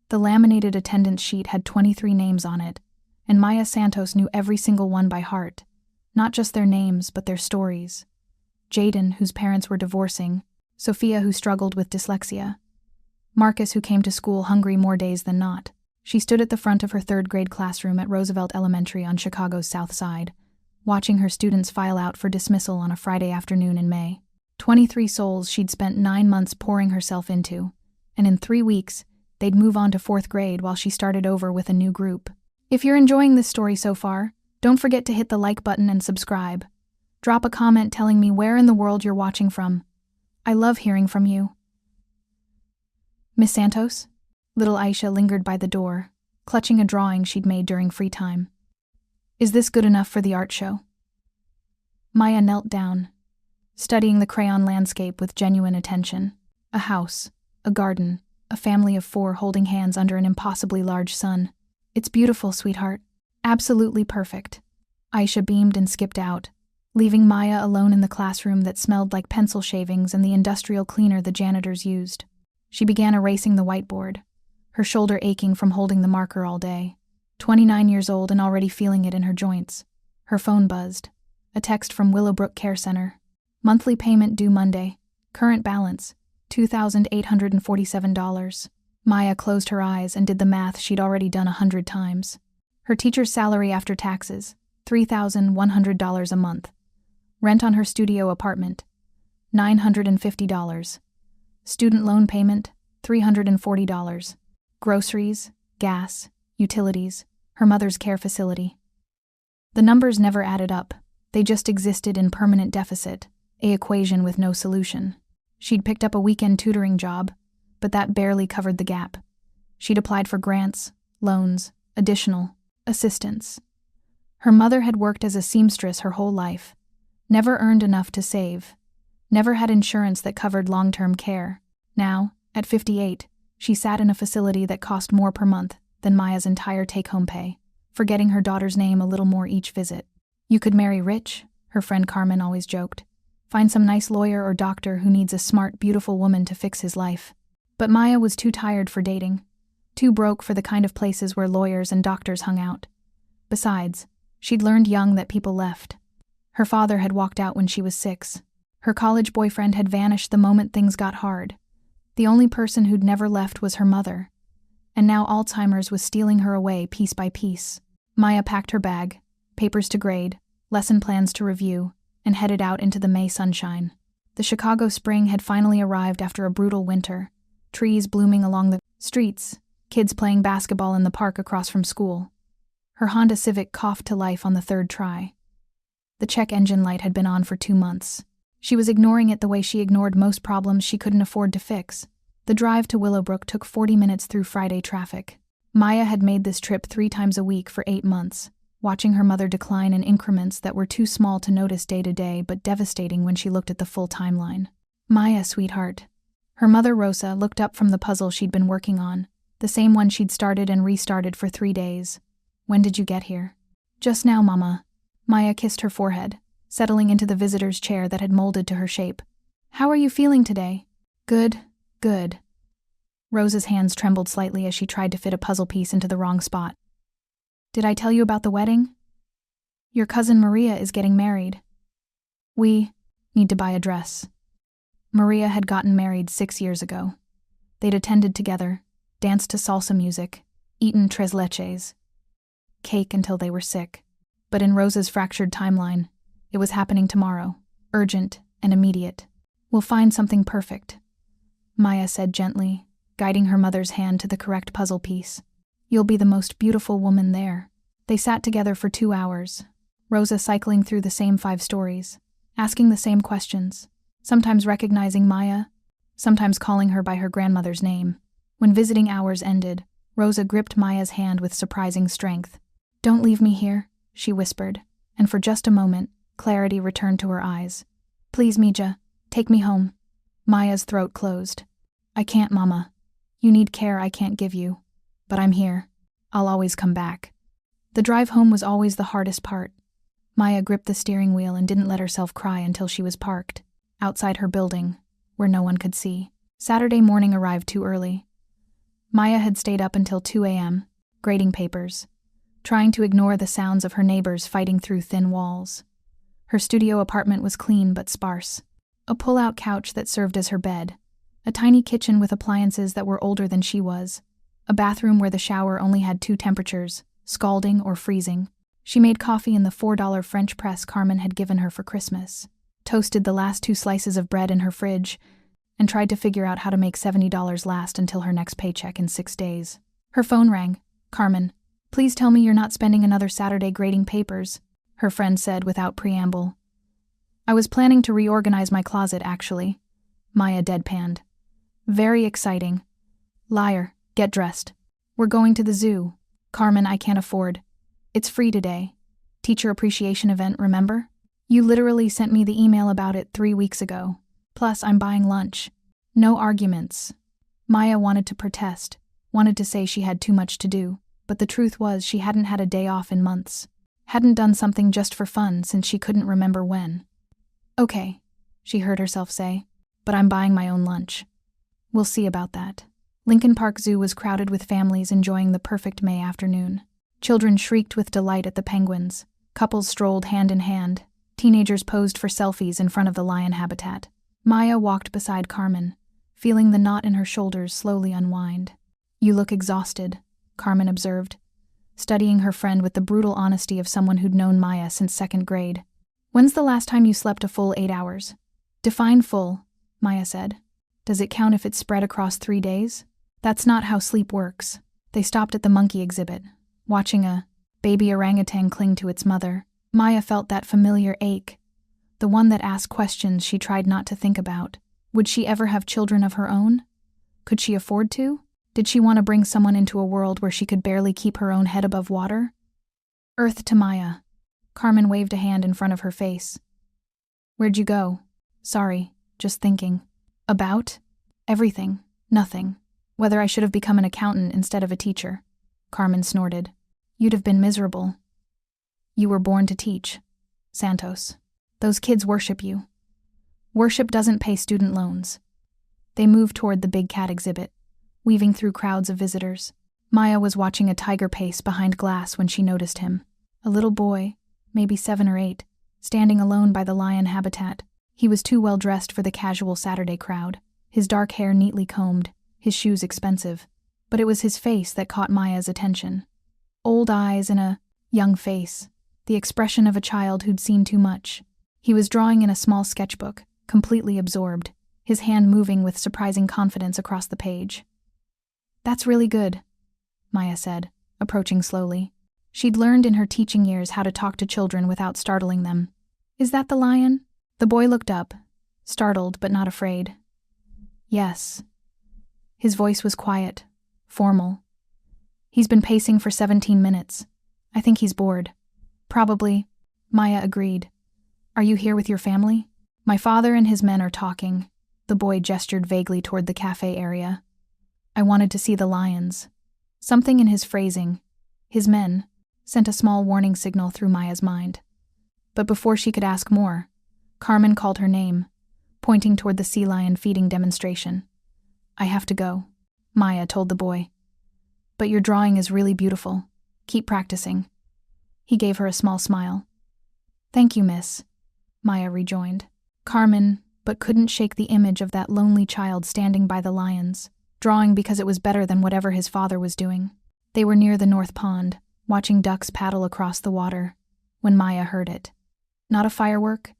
The laminated attendance sheet had 23 names on it, and Maya Santos knew every single one by heart. Not just their names, but their stories. Jaden, whose parents were divorcing, Sophia, who struggled with dyslexia, Marcus, who came to school hungry more days than not. She stood at the front of her third-grade classroom at Roosevelt Elementary on Chicago's South Side, watching her students file out for dismissal on a Friday afternoon in May. 23 souls she'd spent 9 months pouring herself into, and in 3 weeks, they'd move on to 4th grade while she started over with a new group. If you're enjoying this story so far, don't forget to hit the like button and subscribe. Drop a comment telling me where in the world you're watching from. I love hearing from you. Miss Santos? Little Aisha lingered by the door, clutching a drawing she'd made during free time. Is this good enough for the art show? Maya knelt down, studying the crayon landscape with genuine attention. A house, a garden, a family of 4 holding hands under an impossibly large sun. It's beautiful, sweetheart. Absolutely perfect. Aisha beamed and skipped out, leaving Maya alone in the classroom that smelled like pencil shavings and the industrial cleaner the janitors used. She began erasing the whiteboard, her shoulder aching from holding the marker all day. 29 years old and already feeling it in her joints. Her phone buzzed. A text from Willowbrook Care Center. Monthly payment due Monday. Current balance, $2,847. Maya closed her eyes and did the math she'd already done 100 times. Her teacher's salary after taxes, $3,100 a month. Rent on her studio apartment, $950. Student loan payment, $340. Groceries, gas, utilities, her mother's care facility. The numbers never added up. They just existed in permanent deficit, an equation with no solution. She'd picked up a weekend tutoring job, but that barely covered the gap. She'd applied for grants, loans, additional assistance. Her mother had worked as a seamstress her whole life, never earned enough to save, never had insurance that covered long-term care. Now, at 58, she sat in a facility that cost more per month than Maya's entire take-home pay, forgetting her daughter's name a little more each visit. You could marry rich, her friend Carmen always joked. Find some nice lawyer or doctor who needs a smart, beautiful woman to fix his life. But Maya was too tired for dating, too broke for the kind of places where lawyers and doctors hung out. Besides, she'd learned young that people left. Her father had walked out when she was 6. Her college boyfriend had vanished the moment things got hard. The only person who'd never left was her mother. And now Alzheimer's was stealing her away piece by piece. Maya packed her bag, papers to grade, lesson plans to review, and headed out into the May sunshine. The Chicago spring had finally arrived after a brutal winter. Trees blooming along the streets, kids playing basketball in the park across from school. Her Honda Civic coughed to life on the 3rd try. The check engine light had been on for 2 months. She was ignoring it the way she ignored most problems she couldn't afford to fix. The drive to Willowbrook took 40 minutes through Friday traffic. Maya had made this trip 3 times a week for 8 months, watching her mother decline in increments that were too small to notice day to day but devastating when she looked at the full timeline. Maya, sweetheart. Her mother, Rosa, looked up from the puzzle she'd been working on, the same one she'd started and restarted for 3 days. When did you get here? Just now, Mama. Maya kissed her forehead, settling into the visitor's chair that had molded to her shape. How are you feeling today? Good, good. Rosa's hands trembled slightly as she tried to fit a puzzle piece into the wrong spot. Did I tell you about the wedding? Your cousin Maria is getting married. We need to buy a dress. Maria had gotten married 6 years ago. They'd attended together, danced to salsa music, eaten tres leches, cake until they were sick. But in Rosa's fractured timeline, it was happening tomorrow, urgent and immediate. We'll find something perfect, Maya said gently, guiding her mother's hand to the correct puzzle piece. You'll be the most beautiful woman there. They sat together for 2 hours, Rosa cycling through the same 5 stories, asking the same questions, sometimes recognizing Maya, sometimes calling her by her grandmother's name. When visiting hours ended, Rosa gripped Maya's hand with surprising strength. Don't leave me here, she whispered, and for just a moment, clarity returned to her eyes. Please, Mija, take me home. Maya's throat closed. I can't, Mama. You need care I can't give you. But I'm here. I'll always come back. The drive home was always the hardest part. Maya gripped the steering wheel and didn't let herself cry until she was parked, outside her building, where no one could see. Saturday morning arrived too early. Maya had stayed up until 2 a.m., grading papers, trying to ignore the sounds of her neighbors fighting through thin walls. Her studio apartment was clean but sparse. A pull-out couch that served as her bed, a tiny kitchen with appliances that were older than she was, a bathroom where the shower only had 2 temperatures, scalding or freezing. She made coffee in the $4 French press Carmen had given her for Christmas, toasted the last 2 slices of bread in her fridge, and tried to figure out how to make $70 last until her next paycheck in 6 days. Her phone rang. "Carmen, please tell me you're not spending another Saturday grading papers," her friend said without preamble. "I was planning to reorganize my closet, actually," Maya deadpanned. "Very exciting." "Liar, get dressed. We're going to the zoo." "Carmen, I can't afford. It's free today. Teacher appreciation event, remember? You literally sent me the email about it 3 weeks ago. Plus, I'm buying lunch." No arguments. Maya wanted to protest, wanted to say she had too much to do, but the truth was she hadn't had a day off in months. Hadn't done something just for fun since she couldn't remember when. "Okay," she heard herself say, "but I'm buying my own lunch." "We'll see about that." Lincoln Park Zoo was crowded with families enjoying the perfect May afternoon. Children shrieked with delight at the penguins. Couples strolled hand in hand. Teenagers posed for selfies in front of the lion habitat. Maya walked beside Carmen, feeling the knot in her shoulders slowly unwind. "You look exhausted," Carmen observed, studying her friend with the brutal honesty of someone who'd known Maya since 2nd grade. "When's the last time you slept a full 8 hours? "Define full," Maya said. "Does it count if it's spread across 3 days? That's not how sleep works." They stopped at the monkey exhibit, watching a baby orangutan cling to its mother. Maya felt that familiar ache, the one that asked questions she tried not to think about. Would she ever have children of her own? Could she afford to? Did she want to bring someone into a world where she could barely keep her own head above water? "Earth to Maya." Carmen waved a hand in front of her face. "Where'd you go?" "Sorry, just thinking." "About?" "Everything. Nothing. Whether I should have become an accountant instead of a teacher." Carmen snorted. "You'd have been miserable." "You were born to teach. Santos. Those kids worship you." "Worship doesn't pay student loans." They moved toward the big cat exhibit, weaving through crowds of visitors. Maya was watching a tiger pace behind glass when she noticed him. A little boy, maybe 7 or 8, standing alone by the lion habitat. He was too well dressed for the casual Saturday crowd, his dark hair neatly combed, his shoes expensive. But it was his face that caught Maya's attention. Old eyes and a young face, the expression of a child who'd seen too much. He was drawing in a small sketchbook, completely absorbed, his hand moving with surprising confidence across the page. "That's really good," Maya said, approaching slowly. She'd learned in her teaching years how to talk to children without startling them. "Is that the lion?" The boy looked up, startled but not afraid. "Yes." His voice was quiet, formal. "He's been pacing for 17 minutes. I think he's bored." "Probably," Maya agreed. "Are you here with your family?" "My father and his men are talking." The boy gestured vaguely toward the cafe area. "I wanted to see the lions." Something in his phrasing, "his men," sent a small warning signal through Maya's mind. But before she could ask more, Carmen called her name, pointing toward the sea lion feeding demonstration. "I have to go," Maya told the boy. "But your drawing is really beautiful. Keep practicing." He gave her a small smile. "Thank you, miss," Maya rejoined. Carmen, but couldn't shake the image of that lonely child standing by the lions, drawing because it was better than whatever his father was doing. They were near the North Pond, watching ducks paddle across the water, when Maya heard it. Not a firework,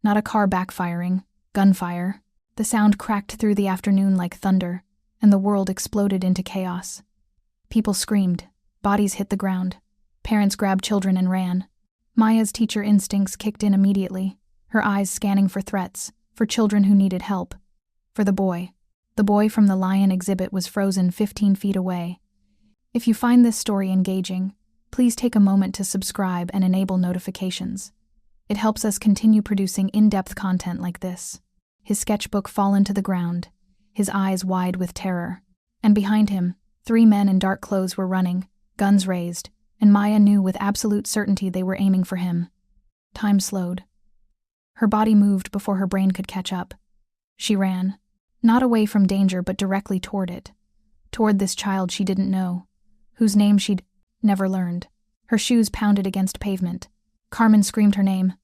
not a car backfiring, gunfire. The sound cracked through the afternoon like thunder, and the world exploded into chaos. People screamed, bodies hit the ground. Parents grabbed children and ran. Maya's teacher instincts kicked in immediately, her eyes scanning for threats, for children who needed help. For the boy. The boy from the lion exhibit was frozen 15 feet away. If you find this story engaging, please take a moment to subscribe and enable notifications. It helps us continue producing in-depth content like this. His sketchbook fallen to the ground, his eyes wide with terror. And behind him, 3 men in dark clothes were running, guns raised, and Maya knew with absolute certainty they were aiming for him. Time slowed. Her body moved before her brain could catch up. She ran, not away from danger but directly toward it. toward this child she didn't know, whose name she'd never learned. Her shoes pounded against pavement. Carmen screamed her name.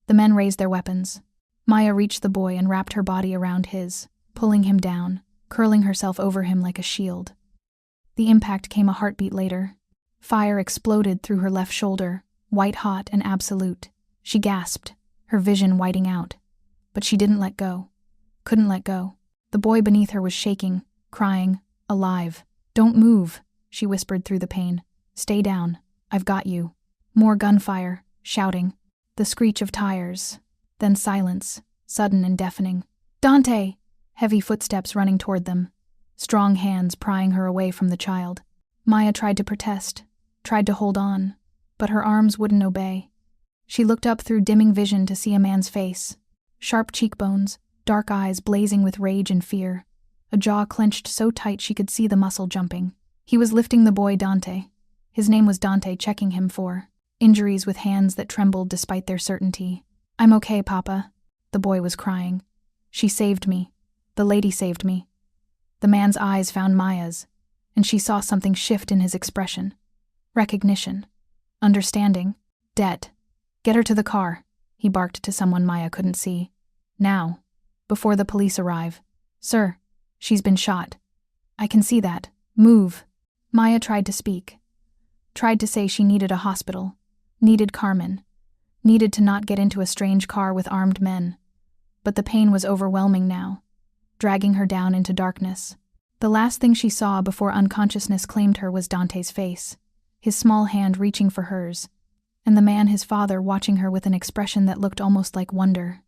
The men raised their weapons. Maya reached the boy and wrapped her body around his, pulling him down, curling herself over him like a shield. The impact came a heartbeat later. Fire exploded through her left shoulder, white-hot and absolute. She gasped, her vision whiting out. But she didn't let go. Couldn't let go. The boy beneath her was shaking, crying, alive. "Don't move," she whispered through the pain. "Stay down. I've got you." More gunfire, shouting. The screech of tires. Then silence, sudden and deafening. "Dante!" Heavy footsteps running toward them. Strong hands prying her away from the child. Maya tried to protest, tried to hold on, but her arms wouldn't obey. She looked up through dimming vision to see a man's face. Sharp cheekbones, dark eyes blazing with rage and fear. A jaw clenched so tight she could see the muscle jumping. He was lifting the boy Dante. His name was Dante, checking him for injuries with hands that trembled despite their certainty. "I'm okay, Papa." The boy was crying. "She saved me. The lady saved me." The man's eyes found Maya's, and she saw something shift in his expression. Recognition. Understanding. Debt. "Get her to the car," he barked to someone Maya couldn't see. "Now. Before the police arrive." "Sir, she's been shot." "I can see that. Move." Maya tried to speak. Tried to say she needed a hospital. Needed Carmen. Needed to not get into a strange car with armed men. But the pain was overwhelming now, dragging her down into darkness. The last thing she saw before unconsciousness claimed her was Dante's face, his small hand reaching for hers, and the man, his father, watching her with an expression that looked almost like wonder.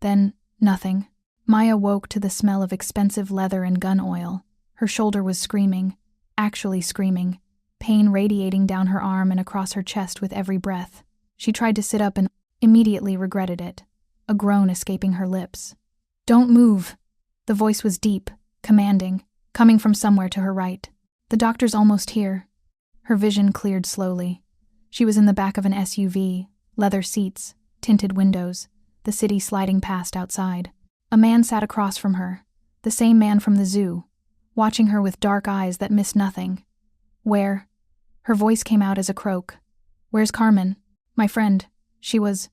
Then, nothing. Maya woke to the smell of expensive leather and gun oil. Her shoulder was screaming, actually screaming, pain radiating down her arm and across her chest with every breath. She tried to sit up and immediately regretted it, a groan escaping her lips. "Don't move." The voice was deep, commanding, coming from somewhere to her right. "The doctor's almost here." Her vision cleared slowly. She was in the back of an SUV, leather seats, tinted windows, the city sliding past outside. A man sat across from her, the same man from the zoo, watching her with dark eyes that missed nothing. "Where?" Her voice came out as a croak. "Where's Carmen? My friend. She was—"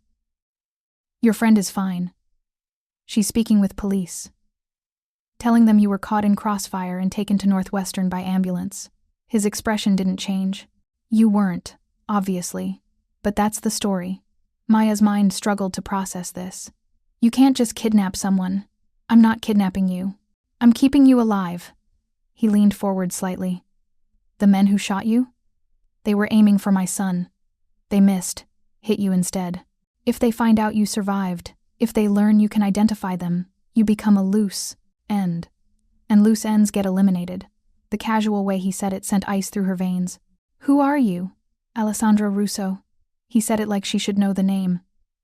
"Your friend is fine. She's speaking with police. Telling them you were caught in crossfire and taken to Northwestern by ambulance." His expression didn't change. "You weren't, obviously. But that's the story." Maya's mind struggled to process this. "You can't just kidnap someone. I'm not kidnapping you. I'm keeping you alive." He leaned forward slightly. "The men who shot you? They were aiming for my son. They missed, hit you instead. If they find out you survived, if they learn you can identify them, you become a loose end. And loose ends get eliminated." The casual way he said it sent ice through her veins. "Who are you?" "Alessandro Russo." He said it like she should know the name.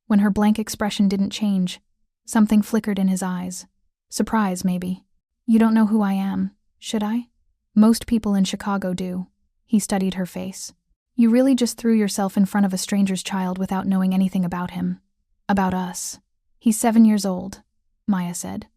When her blank expression didn't change, something flickered in his eyes. Surprise, maybe. "You don't know who I am, should I?" "Most people in Chicago do." He studied her face. "You really just threw yourself in front of a stranger's child without knowing anything about him. About us." "He's 7 years old," Maya said,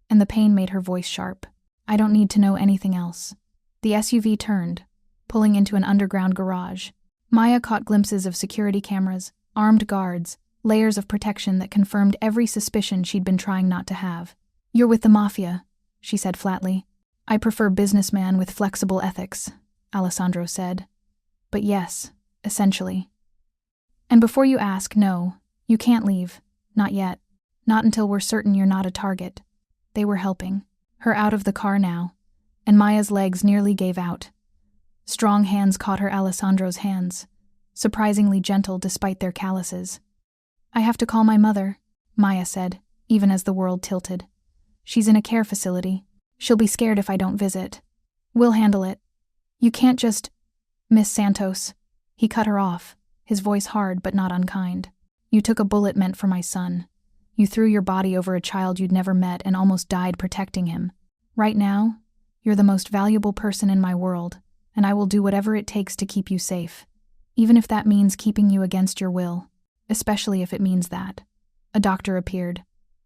and the pain made her voice sharp. "I don't need to know anything else." The SUV turned, pulling into an underground garage. Maya caught glimpses of security cameras, armed guards, layers of protection that confirmed every suspicion she'd been trying not to have. "You're with the Mafia," she said flatly. "I prefer businessman with flexible ethics," Alessandro said. "But yes, essentially. And before you ask, no, you can't leave. Not yet. Not until we're certain you're not a target." They were helping her out of the car now, and Maya's legs nearly gave out. Strong hands caught her Alessandro's hands, surprisingly gentle despite their calluses. "I have to call my mother," Maya said, even as the world tilted. "She's in a care facility. She'll be scared if I don't visit. We'll handle it. You can't just—" "Miss Santos." He cut her off, his voice hard but not unkind. "You took a bullet meant for my son. You threw your body over a child you'd never met and almost died protecting him. Right now, you're the most valuable person in my world, and I will do whatever it takes to keep you safe, even if that means keeping you against your will, especially if it means that." A doctor appeared,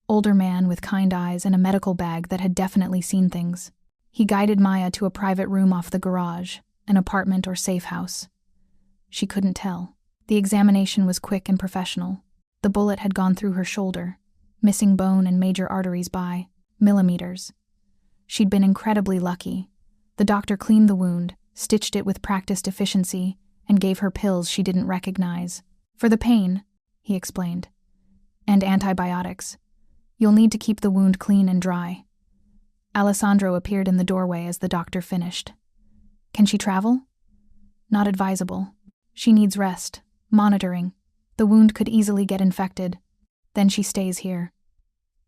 older man with kind eyes and a medical bag that had definitely seen things. He guided Maya to a private room off the garage, an apartment or safe house. She couldn't tell. The examination was quick and professional. The bullet had gone through her shoulder, missing bone and major arteries by millimeters. She'd been incredibly lucky. The doctor cleaned the wound, stitched it with practiced efficiency, and gave her pills she didn't recognize. For the pain, he explained, and antibiotics. You'll need to keep the wound clean and dry. Alessandro appeared in the doorway as the doctor finished. Can she travel? Not advisable. She needs rest, monitoring. The wound could easily get infected. Then she stays here.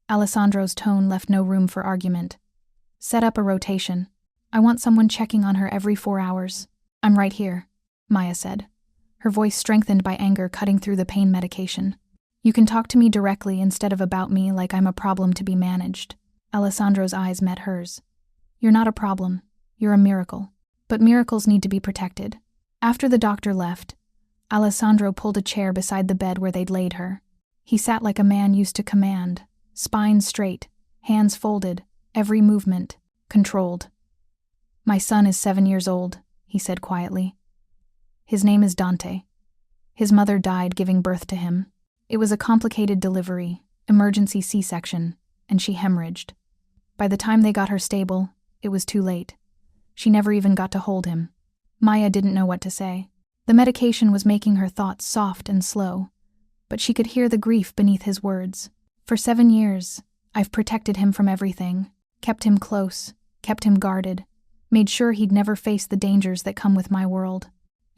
Alessandro's tone left no room for argument. Set up a rotation. I want someone checking on her every 4 hours. I'm right here, Maya said, her voice strengthened by anger cutting through the pain medication. You can talk to me directly instead of about me like I'm a problem to be managed. Alessandro's eyes met hers. You're not a problem. You're a miracle. But miracles need to be protected. After the doctor left, Alessandro pulled a chair beside the bed where they'd laid her. He sat like a man used to command, spine straight, hands folded, every movement controlled. My son is 7 years old, he said quietly. His name is Dante. His mother died giving birth to him. It was a complicated delivery, emergency C-section, and she hemorrhaged. By the time they got her stable, it was too late. She never even got to hold him. Maya didn't know what to say. The medication was making her thoughts soft and slow, but she could hear the grief beneath his words. For 7 years, I've protected him from everything, kept him close, kept him guarded, made sure he'd never face the dangers that come with my world.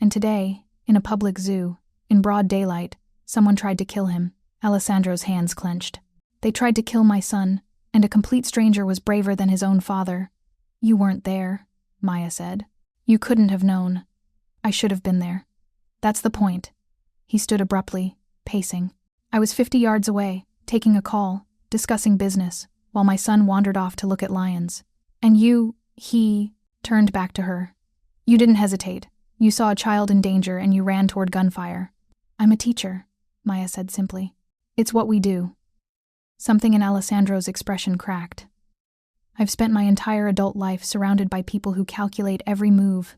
And today, in a public zoo, in broad daylight, someone tried to kill him. Alessandro's hands clenched. They tried to kill my son, and a complete stranger was braver than his own father. You weren't there, Maya said. You couldn't have known. I should have been there. That's the point. He stood abruptly, pacing. I was 50 yards away, taking a call, discussing business, while my son wandered off to look at lions. And he turned back to her. You didn't hesitate. You saw a child in danger and you ran toward Gunfire. I'm a teacher, Maya said simply. It's what we do. Something in Alessandro's expression cracked. I've spent my entire adult life surrounded by people who calculate every move,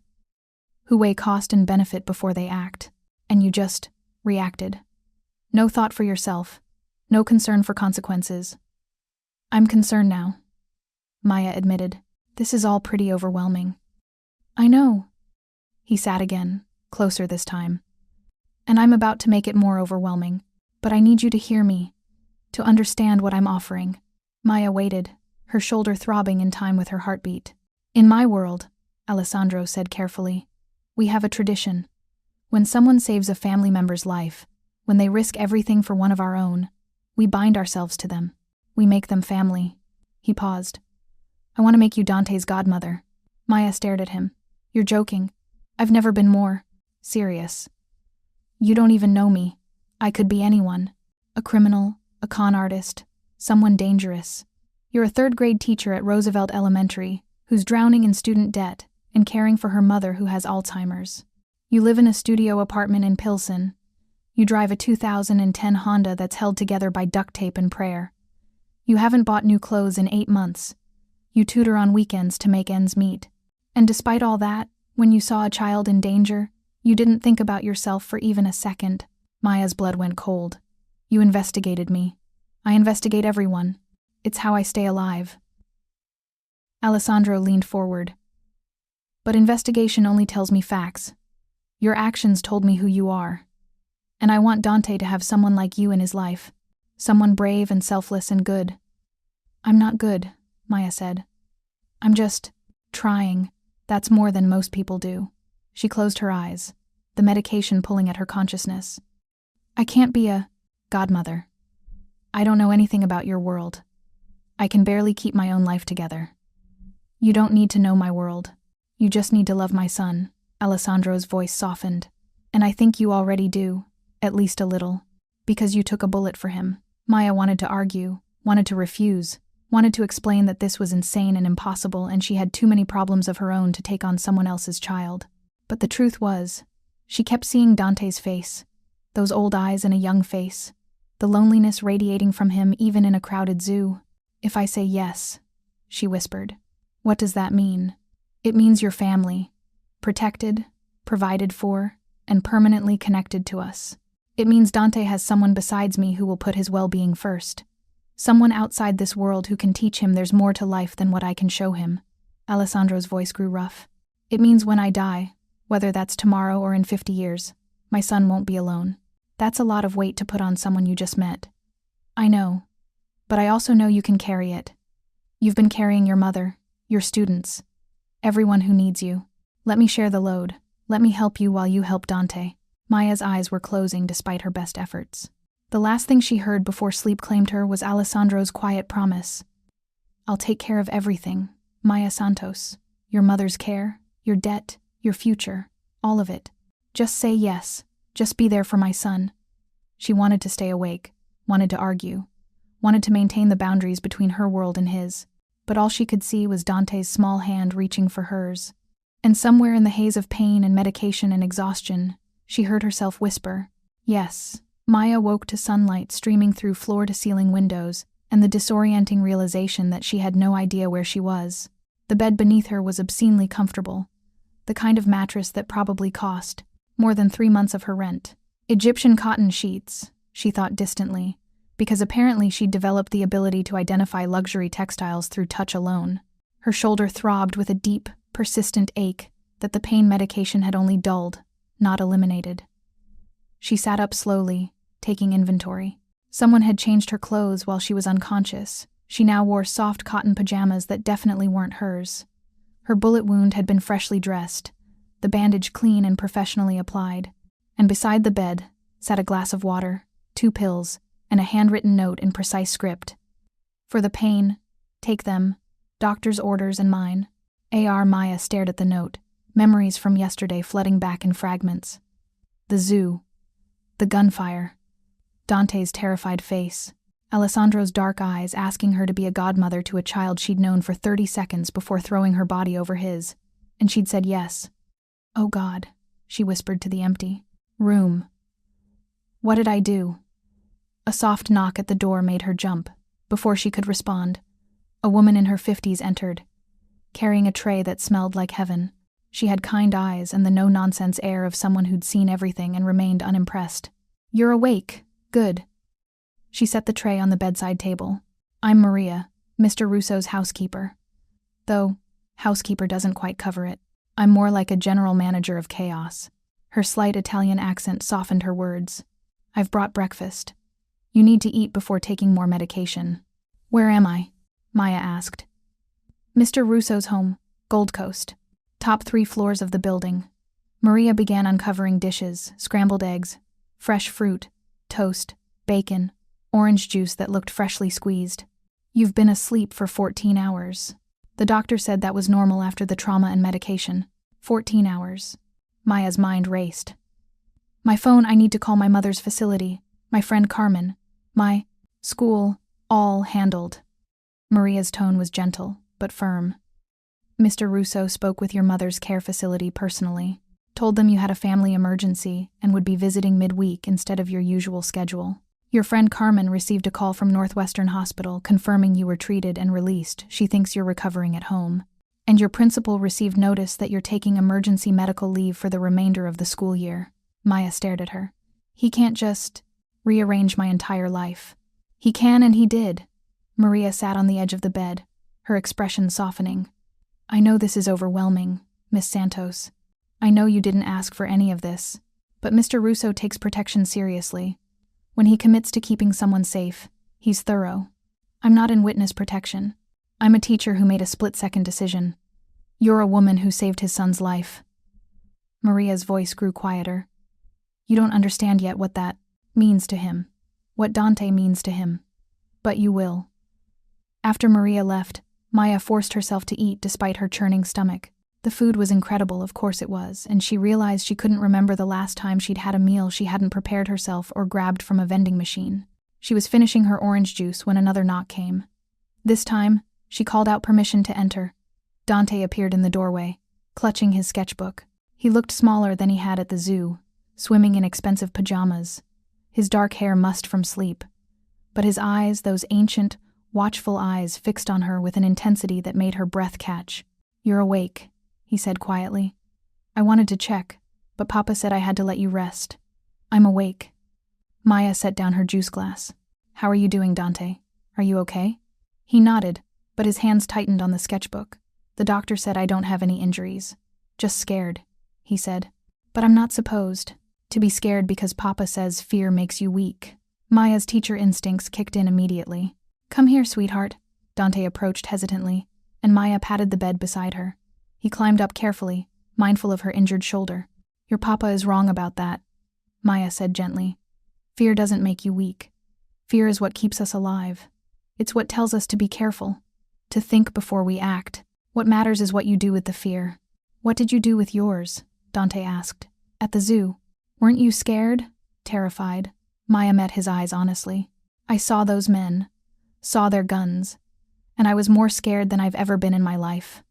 who weigh cost and benefit before they act, and you just reacted. No thought for yourself, no concern for consequences. I'm concerned now, Maya admitted. This is all pretty overwhelming. I know. He sat again, closer this time. And I'm about to make it more overwhelming, but I need you to hear me, to understand what I'm offering. Maya waited, her shoulder throbbing in time with her heartbeat. In my world, Alessandro said carefully, we have a tradition. When someone saves a family member's life, when they risk everything for one of our own, we bind ourselves to them. We make them family. He paused. I want to make you Dante's godmother. Maya stared at him. You're joking. I've never been more serious. You don't even know me. I could be anyone. A criminal, a con artist, someone dangerous. You're a third-grade teacher at Roosevelt Elementary who's drowning in student debt and caring for her mother who has Alzheimer's. You live in a studio apartment in Pilsen. You drive a 2010 Honda that's held together by duct tape and prayer. You haven't bought new clothes in 8 months. You tutor on weekends to make ends meet. And despite all that, when you saw a child in danger, you didn't think about yourself for even a second. Maya's blood went cold. You investigated me. I investigate everyone. It's how I stay alive. Alessandro leaned forward. But investigation only tells me facts. Your actions told me who you are. And I want Dante to have someone like you in his life. Someone brave and selfless and good. I'm not good, Maya said. I'm just trying. That's more than most people do. She closed her eyes, the medication pulling at her consciousness. I can't be a godmother. I don't know anything about your world. I can barely keep my own life together. You don't need to know my world. You just need to love my son. Alessandro's voice softened. And I think you already do, at least a little, because you took a bullet for him. Maya wanted to argue, wanted to refuse, wanted to explain that this was insane and impossible and she had too many problems of her own to take on someone else's child. But the truth was, she kept seeing Dante's face, those old eyes in a young face, the loneliness radiating from him even in a crowded zoo. If I say yes, she whispered, What does that mean? It means your family. Protected, provided for, and permanently connected to us. It means Dante has someone besides me who will put his well-being first. Someone outside this world who can teach him there's more to life than what I can show him. Alessandro's voice grew rough. It means when I die, whether that's tomorrow or in 50 years, my son won't be alone. That's a lot of weight to put on someone you just met. I know. But I also know you can carry it. You've been carrying your mother, your students, everyone who needs you. Let me share the load. Let me help you while you help Dante. Maya's eyes were closing despite her best efforts. The last thing she heard before sleep claimed her was Alessandro's quiet promise. I'll take care of everything, Maya Santos. Your mother's care, your debt, your future, all of it. Just say yes. Just be there for my son. She wanted to stay awake, wanted to argue, wanted to maintain the boundaries between her world and his. But all she could see was Dante's small hand reaching for hers. And somewhere in the haze of pain and medication and exhaustion, she heard herself whisper, yes. Maya woke to sunlight streaming through floor-to-ceiling windows and the disorienting realization that she had no idea where she was. The bed beneath her was obscenely comfortable, the kind of mattress that probably cost more than 3 months of her rent. Egyptian cotton sheets, she thought distantly, because apparently she'd developed the ability to identify luxury textiles through touch alone. Her shoulder throbbed with a deep, persistent ache that the pain medication had only dulled, not eliminated. She sat up slowly, taking inventory. Someone had changed her clothes while she was unconscious. She now wore soft cotton pajamas that definitely weren't hers. Her bullet wound had been freshly dressed, the bandage clean and professionally applied. And beside the bed sat a glass of water, 2 pills, and a handwritten note in precise script. For the pain, take them, doctor's orders and mine. A.R. Maya stared at the note, memories from yesterday flooding back in fragments. The zoo. The gunfire. Dante's terrified face. Alessandro's dark eyes asking her to be a godmother to a child she'd known for 30 seconds before throwing her body over his. And she'd said yes. Oh God, she whispered to the empty room. What did I do? A soft knock at the door made her jump. Before she could respond, a woman in her 50s entered, carrying a tray that smelled like heaven. She had kind eyes and the no-nonsense air of someone who'd seen everything and remained unimpressed. You're awake. Good. She set the tray on the bedside table. I'm Maria, Mr. Russo's housekeeper. Though, housekeeper doesn't quite cover it. I'm more like a general manager of chaos. Her slight Italian accent softened her words. I've brought breakfast. You need to eat before taking more medication. Where am I? Maya asked. Mr. Russo's home, Gold Coast. Top 3 floors of the building. Maria began uncovering dishes, scrambled eggs, fresh fruit, toast, bacon, orange juice that looked freshly squeezed. You've been asleep for 14 hours. The doctor said that was normal after the trauma and medication. 14 hours. Maya's mind raced. My phone, I need to call my mother's facility, my friend Carmen, my school, all handled. Maria's tone was gentle, but firm. Mr. Russo spoke with your mother's care facility personally, told them you had a family emergency and would be visiting midweek instead of your usual schedule. Your friend Carmen received a call from Northwestern Hospital confirming you were treated and released. She thinks you're recovering at home. And your principal received notice that you're taking emergency medical leave for the remainder of the school year. Maya stared at her. He can't just rearrange my entire life. He can, and he did. Maria sat on the edge of the bed, her expression softening. I know this is overwhelming, Miss Santos. I know you didn't ask for any of this, but Mr. Russo takes protection seriously. When he commits to keeping someone safe, he's thorough. I'm not in witness protection. I'm a teacher who made a split-second decision. You're a woman who saved his son's life. Maria's voice grew quieter. You don't understand yet what that means to him, what Dante means to him. But you will. After Maria left, Maya forced herself to eat despite her churning stomach. The food was incredible, of course it was, and she realized she couldn't remember the last time she'd had a meal she hadn't prepared herself or grabbed from a vending machine. She was finishing her orange juice when another knock came. This time, she called out permission to enter. Dante appeared in the doorway, clutching his sketchbook. He looked smaller than he had at the zoo, swimming in expensive pajamas, his dark hair mussed from sleep. But his eyes, those ancient, watchful eyes fixed on her with an intensity that made her breath catch. "You're awake," he said quietly. "I wanted to check, but Papa said I had to let you rest." "I'm awake." Maya set down her juice glass. "How are you doing, Dante? Are you okay?" He nodded, but his hands tightened on the sketchbook. "The doctor said I don't have any injuries. Just scared," he said. "But I'm not supposed to be scared because Papa says fear makes you weak." Maya's teacher instincts kicked in immediately. "Come here, sweetheart." Dante approached hesitantly, and Maya patted the bed beside her. He climbed up carefully, mindful of her injured shoulder. "Your papa is wrong about that," Maya said gently. "Fear doesn't make you weak. Fear is what keeps us alive. It's what tells us to be careful, to think before we act. What matters is what you do with the fear." "What did you do with yours?" Dante asked. "At the zoo. Weren't you scared? Terrified?" Maya met his eyes honestly. "I saw those men, saw their guns, and I was more scared than I've ever been in my life.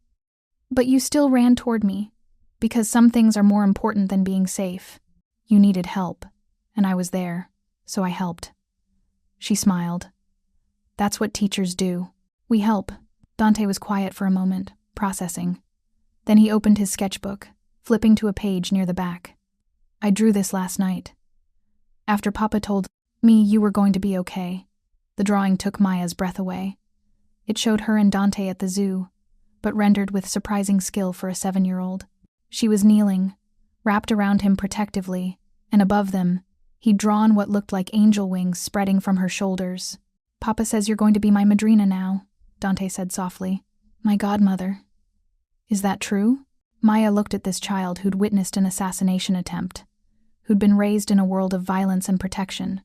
But you still ran toward me, because some things are more important than being safe. You needed help, and I was there, so I helped." She smiled. "That's what teachers do. We help." Dante was quiet for a moment, processing. Then he opened his sketchbook, flipping to a page near the back. "I drew this last night. After Papa told me you were going to be okay." The drawing took Maya's breath away. It showed her and Dante at the zoo, but rendered with surprising skill for a 7-year-old. She was kneeling, wrapped around him protectively, and above them, he'd drawn what looked like angel wings spreading from her shoulders. "Papa says you're going to be my madrina now," Dante said softly. "My godmother." "Is that true?" Maya looked at this child who'd witnessed an assassination attempt, who'd been raised in a world of violence and protection,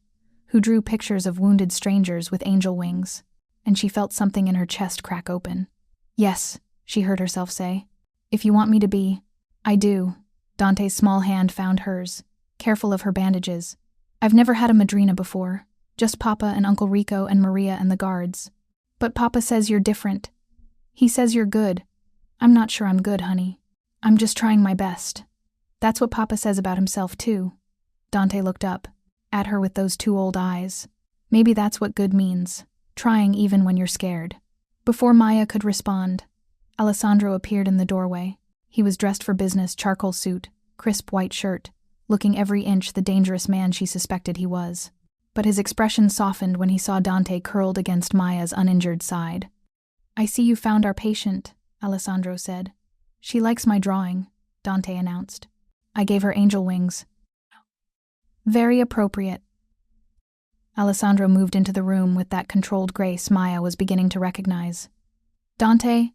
who drew pictures of wounded strangers with angel wings, and she felt something in her chest crack open. "Yes," she heard herself say. "If you want me to be." "I do." Dante's small hand found hers, careful of her bandages. "I've never had a madrina before, just Papa and Uncle Rico and Maria and the guards. But Papa says you're different. He says you're good. I'm not sure I'm good, honey. I'm just trying my best." "That's what Papa says about himself, too." Dante looked up, at her with those two old eyes. "Maybe that's what good means, trying even when you're scared." Before Maya could respond, Alessandro appeared in the doorway. He was dressed for business, charcoal suit, crisp white shirt, looking every inch the dangerous man she suspected he was. But his expression softened when he saw Dante curled against Maya's uninjured side. "I see you found our patient," Alessandro said. "She likes my drawing," Dante announced. "I gave her angel wings." "Very appropriate." Alessandro moved into the room with that controlled grace Maya was beginning to recognize. "Dante,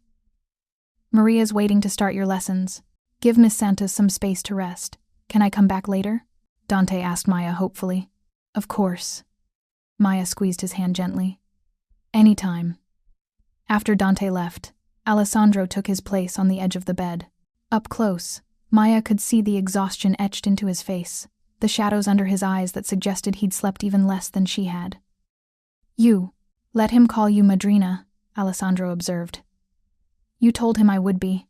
Maria's waiting to start your lessons. Give Miss Santos some space to rest. Can I come back later?" Dante asked Maya hopefully. "Of course." Maya squeezed his hand gently. "Anytime." After Dante left, Alessandro took his place on the edge of the bed. Up close, Maya could see the exhaustion etched into his face, the shadows under his eyes that suggested he'd slept even less than she had. "You, let him call you Madrina," Alessandro observed. "You told him I would be.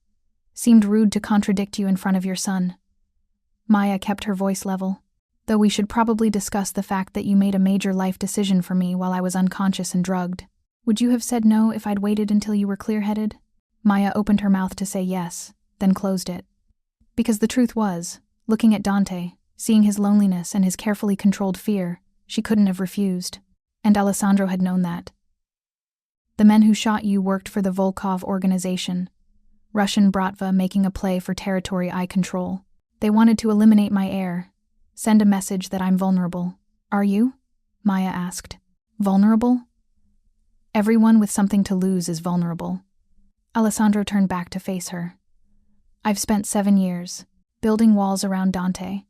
Seemed rude to contradict you in front of your son." Maya kept her voice level. "Though we should probably discuss the fact that you made a major life decision for me while I was unconscious and drugged. Would you have said no if I'd waited until you were clear-headed?" Maya opened her mouth to say yes, then closed it. Because the truth was, looking at Dante, seeing his loneliness and his carefully controlled fear, she couldn't have refused. And Alessandro had known that. "The men who shot you worked for the Volkov organization, Russian Bratva making a play for territory I control. They wanted to eliminate my heir, send a message that I'm vulnerable. Are you?" Maya asked. "Vulnerable?" "Everyone with something to lose is vulnerable." Alessandro turned back to face her. "I've spent 7 years, building walls around Dante.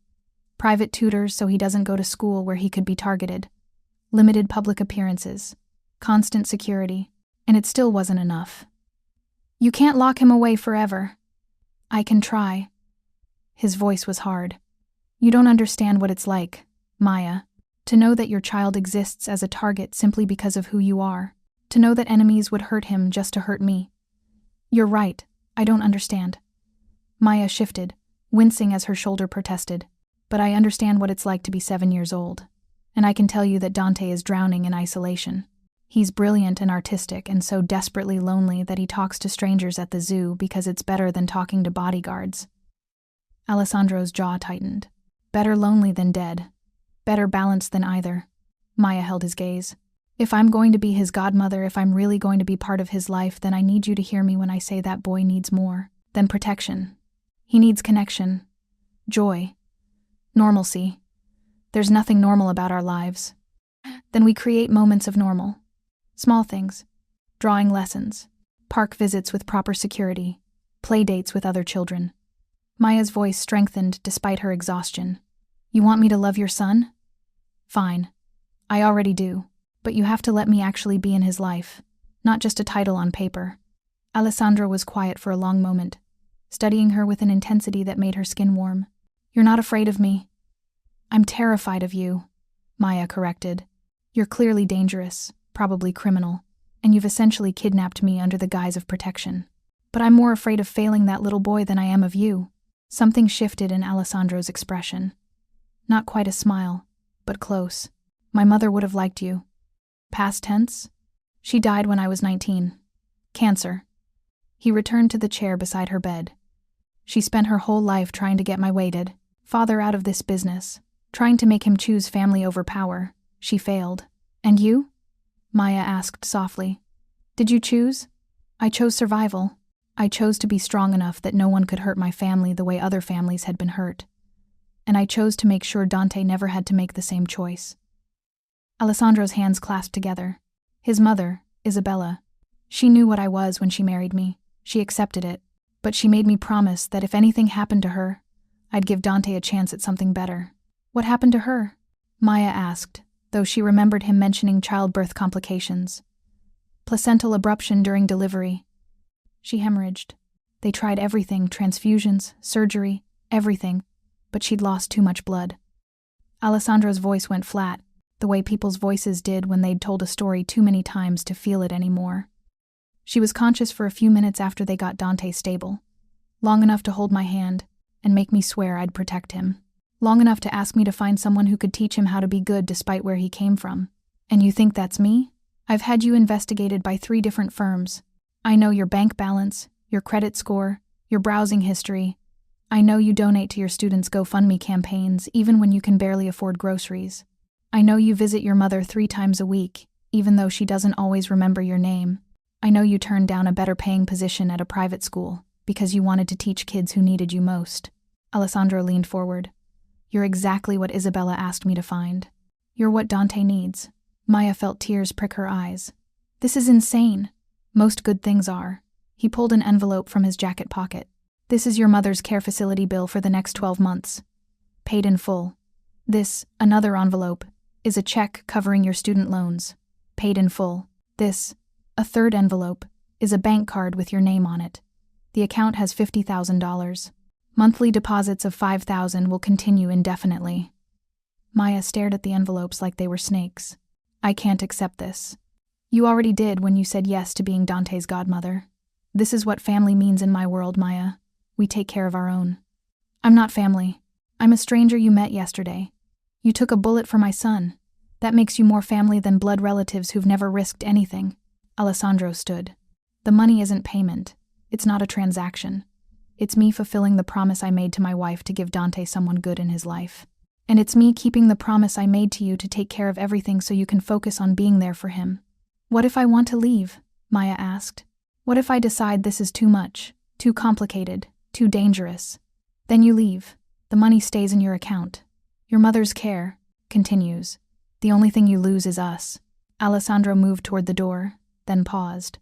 Private tutors so he doesn't go to school where he could be targeted. Limited public appearances. Constant security. And it still wasn't enough. You can't lock him away forever." "I can try." His voice was hard. "You don't understand what it's like, Maya, to know that your child exists as a target simply because of who you are. To know that enemies would hurt him just to hurt me. You're right, I don't understand." Maya shifted, wincing as her shoulder protested. "But I understand what it's like to be 7 years old. And I can tell you that Dante is drowning in isolation. He's brilliant and artistic and so desperately lonely that he talks to strangers at the zoo because it's better than talking to bodyguards. Alessandro's jaw tightened. Better lonely than dead. Better balanced than either. Maya held his gaze. If I'm going to be his godmother, if I'm really going to be part of his life, then I need you to hear me when I say that boy needs more than protection. He needs connection, joy, normalcy. There's nothing normal about our lives. Then we create moments of normal. Small things. Drawing lessons. Park visits with proper security. Play dates with other children. Maya's voice strengthened despite her exhaustion. You want me to love your son? Fine. I already do. But you have to let me actually be in his life, not just a title on paper. Alessandro was quiet for a long moment, studying her with an intensity that made her skin warm. You're not afraid of me. I'm terrified of you, Maya corrected. You're clearly dangerous, probably criminal, and you've essentially kidnapped me under the guise of protection. But I'm more afraid of failing that little boy than I am of you. Something shifted in Alessandro's expression. Not quite a smile, but close. My mother would have liked you. Past tense? She died when I was 19. Cancer. He returned to the chair beside her bed. She spent her whole life trying to get my weighted father out of this business, trying to make him choose family over power. She failed. And you? Maya asked softly. Did you choose? I chose survival. I chose to be strong enough that no one could hurt my family the way other families had been hurt. And I chose to make sure Dante never had to make the same choice. Alessandro's hands clasped together. His mother, Isabella. She knew what I was when she married me. She accepted it. But she made me promise that if anything happened to her, I'd give Dante a chance at something better. What happened to her? Maya asked, though she remembered him mentioning childbirth complications. Placental abruption during delivery. She hemorrhaged. They tried everything, transfusions, surgery, everything, but she'd lost too much blood. Alessandro's voice went flat, the way people's voices did when they'd told a story too many times to feel it anymore. She was conscious for a few minutes after they got Dante stable, long enough to hold my hand and make me swear I'd protect him, long enough to ask me to find someone who could teach him how to be good despite where he came from. And you think that's me? I've had you investigated by 3 different firms. I know your bank balance, your credit score, your browsing history. I know you donate to your students' GoFundMe campaigns even when you can barely afford groceries. I know you visit your mother 3 times a week, even though she doesn't always remember your name. I know you turned down a better-paying position at a private school because you wanted to teach kids who needed you most. Alessandro leaned forward. You're exactly what Isabella asked me to find. You're what Dante needs. Maya felt tears prick her eyes. This is insane. Most good things are. He pulled an envelope from his jacket pocket. This is your mother's care facility bill for the next 12 months. Paid in full. This, another envelope, is a check covering your student loans. Paid in full. This, a third envelope, is a bank card with your name on it. The account has $50,000. Monthly deposits of $5,000 will continue indefinitely. Maya stared at the envelopes like they were snakes. I can't accept this. You already did when you said yes to being Dante's godmother. This is what family means in my world, Maya. We take care of our own. I'm not family. I'm a stranger you met yesterday. You took a bullet for my son. That makes you more family than blood relatives who've never risked anything. Alessandro stood. The money isn't payment. It's not a transaction. It's me fulfilling the promise I made to my wife to give Dante someone good in his life. And it's me keeping the promise I made to you to take care of everything so you can focus on being there for him. What if I want to leave? Maya asked. What if I decide this is too much, too complicated, too dangerous? Then you leave. The money stays in your account. Your mother's care continues. The only thing you lose is us. Alessandro moved toward the door, then paused.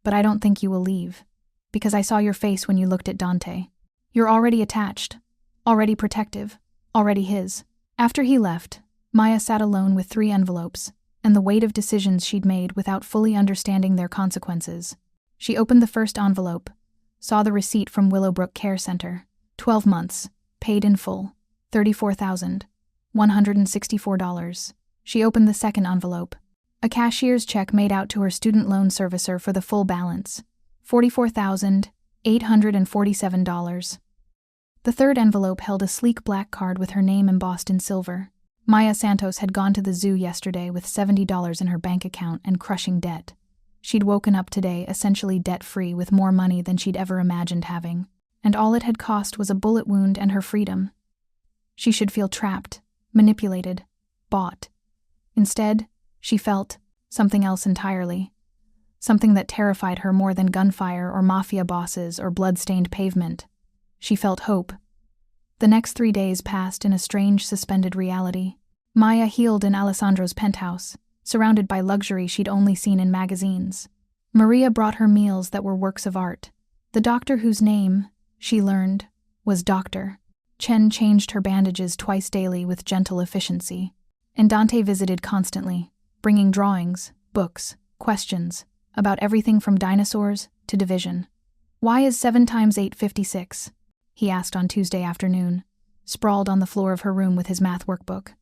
But I don't think you will leave, because I saw your face when you looked at Dante. You're already attached, already protective, already his. After he left, Maya sat alone with 3 envelopes, and the weight of decisions she'd made without fully understanding their consequences. She opened the first envelope, saw the receipt from Willowbrook Care Center. 12 months, paid in full, $34,164. She opened the second envelope. A cashier's check made out to her student loan servicer for the full balance, $44,847. The third envelope held a sleek black card with her name embossed in silver. Maya Santos had gone to the zoo yesterday with $70 in her bank account and crushing debt. She'd woken up today essentially debt-free with more money than she'd ever imagined having, and all it had cost was a bullet wound and her freedom. She should feel trapped, manipulated, bought. Instead, she felt something else entirely. Something that terrified her more than gunfire or mafia bosses or blood-stained pavement. She felt hope. The next 3 days passed in a strange suspended reality. Maya healed in Alessandro's penthouse, surrounded by luxury she'd only seen in magazines. Maria brought her meals that were works of art. The doctor whose name, she learned, was Dr. Chen changed her bandages twice daily with gentle efficiency. And Dante visited constantly, bringing drawings, books, questions, about everything from dinosaurs to division. "Why is 7 times 8 56? He asked on Tuesday afternoon, sprawled on the floor of her room with his math workbook.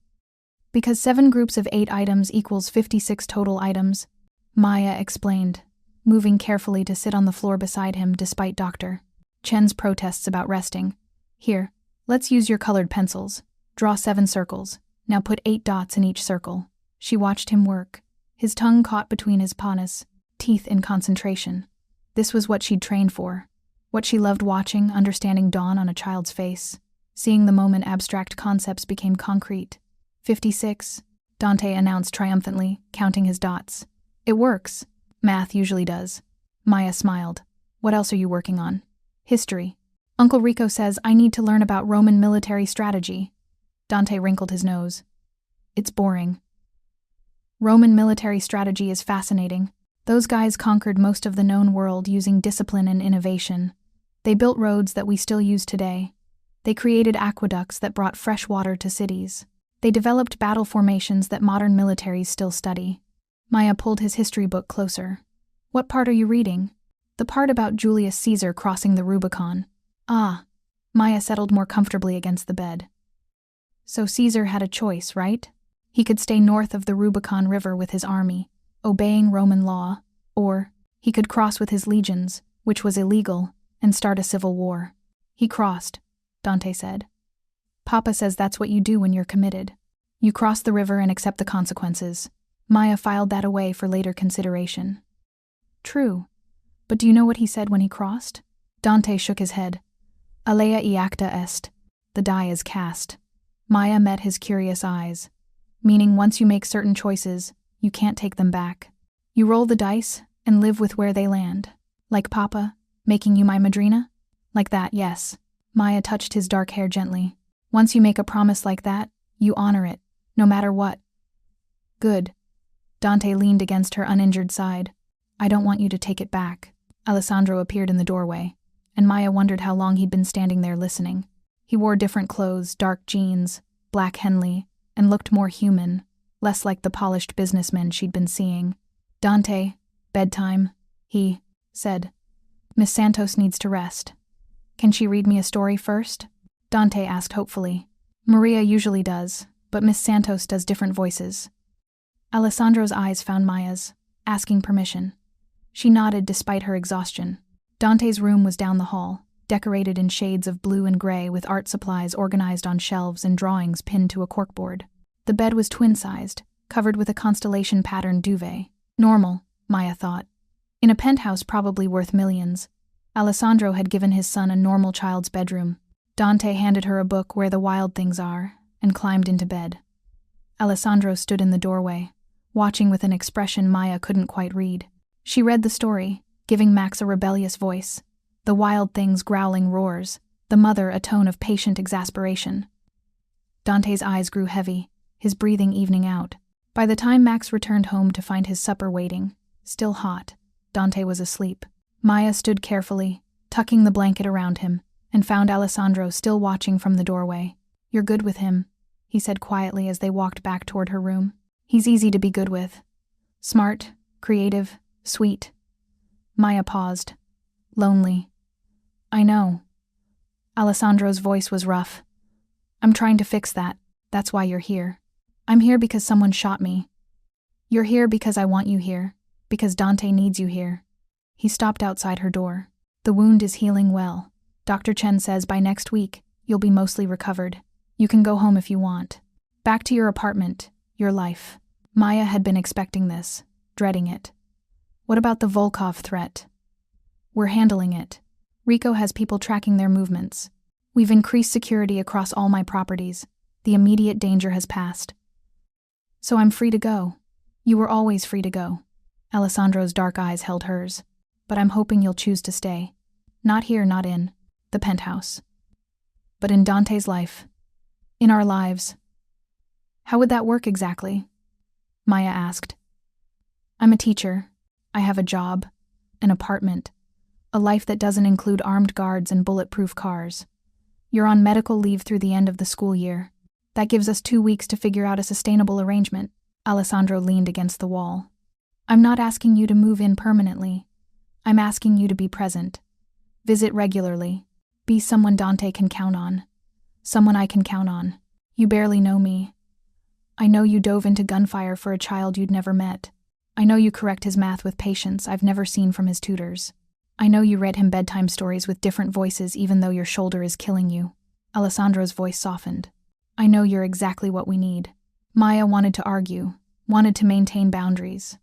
"Because 7 groups of 8 items equals 56 total items," Maya explained, moving carefully to sit on the floor beside him despite Dr. Chen's protests about resting. "Here, let's use your colored pencils. Draw 7 circles. Now put 8 dots in each circle." She watched him work, his tongue caught between his panas, teeth in concentration. This was what she'd trained for, what she loved watching, understanding dawn on a child's face, seeing the moment abstract concepts became concrete. 56, Dante announced triumphantly, counting his dots. "It works. Math usually does." Maya smiled. "What else are you working on?" "History. Uncle Rico says I need to learn about Roman military strategy." Dante wrinkled his nose. "It's boring." "Roman military strategy is fascinating. Those guys conquered most of the known world using discipline and innovation. They built roads that we still use today. They created aqueducts that brought fresh water to cities. They developed battle formations that modern militaries still study." Maya pulled his history book closer. "What part are you reading?" "The part about Julius Caesar crossing the Rubicon." "Ah." Maya settled more comfortably against the bed. "So Caesar had a choice, right? He could stay north of the Rubicon River with his army, obeying Roman law, or he could cross with his legions, which was illegal, and start a civil war. He crossed," Dante said. "Papa says that's what you do when you're committed. You cross the river and accept the consequences." Maya filed that away for later consideration. "True. But do you know what he said when he crossed?" Dante shook his head. "Alea iacta est. The die is cast." Maya met his curious eyes. "Meaning once you make certain choices, you can't take them back. You roll the dice and live with where they land. Like Papa, making you my madrina?" "Like that, yes." Maya touched his dark hair gently. "Once you make a promise like that, you honor it, no matter what." "Good." Dante leaned against her uninjured side. "I don't want you to take it back." Alessandro appeared in the doorway, and Maya wondered how long he'd been standing there listening. He wore different clothes, dark jeans, black Henley, and looked more human, less like the polished businessman she'd been seeing. "Dante, bedtime," he said. "Miss Santos needs to rest. Can she read me a story first?" Dante asked hopefully. "Maria usually does, but Miss Santos does different voices." Alessandro's eyes found Maya's, asking permission. She nodded despite her exhaustion. Dante's room was down the hall, decorated in shades of blue and gray with art supplies organized on shelves and drawings pinned to a corkboard. The bed was twin-sized, covered with a constellation-patterned duvet. Normal, Maya thought. In a penthouse probably worth millions. Alessandro had given his son a normal child's bedroom. Dante handed her a book, Where the Wild Things Are, and climbed into bed. Alessandro stood in the doorway, watching with an expression Maya couldn't quite read. She read the story, giving Max a rebellious voice, the wild things growling roars, the mother a tone of patient exasperation. Dante's eyes grew heavy, his breathing evening out. By the time Max returned home to find his supper waiting, still hot, Dante was asleep. Maya stood carefully, tucking the blanket around him, and found Alessandro still watching from the doorway. "You're good with him," he said quietly as they walked back toward her room. "He's easy to be good with. Smart, creative, sweet." Maya paused. "Lonely." "I know." Alessandro's voice was rough. "I'm trying to fix that. That's why you're here. I'm here because someone shot me. You're here because I want you here, because Dante needs you here." He stopped outside her door. "The wound is healing well. Dr. Chen says by next week, you'll be mostly recovered. You can go home if you want." Back to your apartment, your life. Maya had been expecting this, dreading it. What about the Volkov threat? We're handling it. Rico has people tracking their movements. We've increased security across all my properties. The immediate danger has passed. So I'm free to go. You were always free to go. Alessandro's dark eyes held hers. But I'm hoping you'll choose to stay. Not here, not in the penthouse. But in Dante's life. In our lives. How would that work exactly? Maya asked. I'm a teacher. I have a job, an apartment, a life that doesn't include armed guards and bulletproof cars. You're on medical leave through the end of the school year. That gives us 2 weeks to figure out a sustainable arrangement. Alessandro leaned against the wall. I'm not asking you to move in permanently. I'm asking you to be present. Visit regularly. Be someone Dante can count on. Someone I can count on. You barely know me. I know you dove into Gunfire for a child you'd never met. I know you correct his math with patience I've never seen from his tutors. I know you read him bedtime stories with different voices even though your shoulder is killing you. Alessandro's voice softened. I know you're exactly what we need. Maya wanted to argue, wanted to maintain boundaries,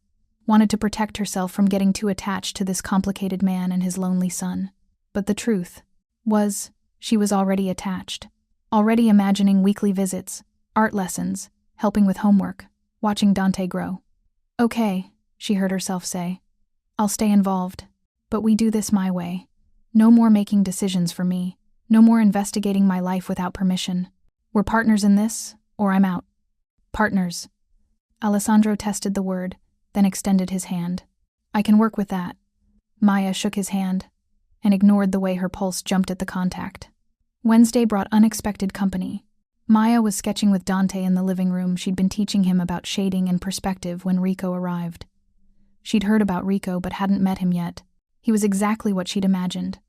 wanted to protect herself from getting too attached to this complicated man and his lonely son. But the truth was, she was already attached, already imagining weekly visits, art lessons, helping with homework, watching Dante grow. Okay, she heard herself say. I'll stay involved. But we do this my way. No more making decisions for me. No more investigating my life without permission. We're partners in this, or I'm out. Partners. Alessandro tested the word, then extended his hand. I can work with that. Maya shook his hand, and ignored the way her pulse jumped at the contact. Wednesday brought unexpected company. Maya was sketching with Dante in the living room. She'd been teaching him about shading and perspective when Rico arrived. She'd heard about Rico but hadn't met him yet. He was exactly what she'd imagined.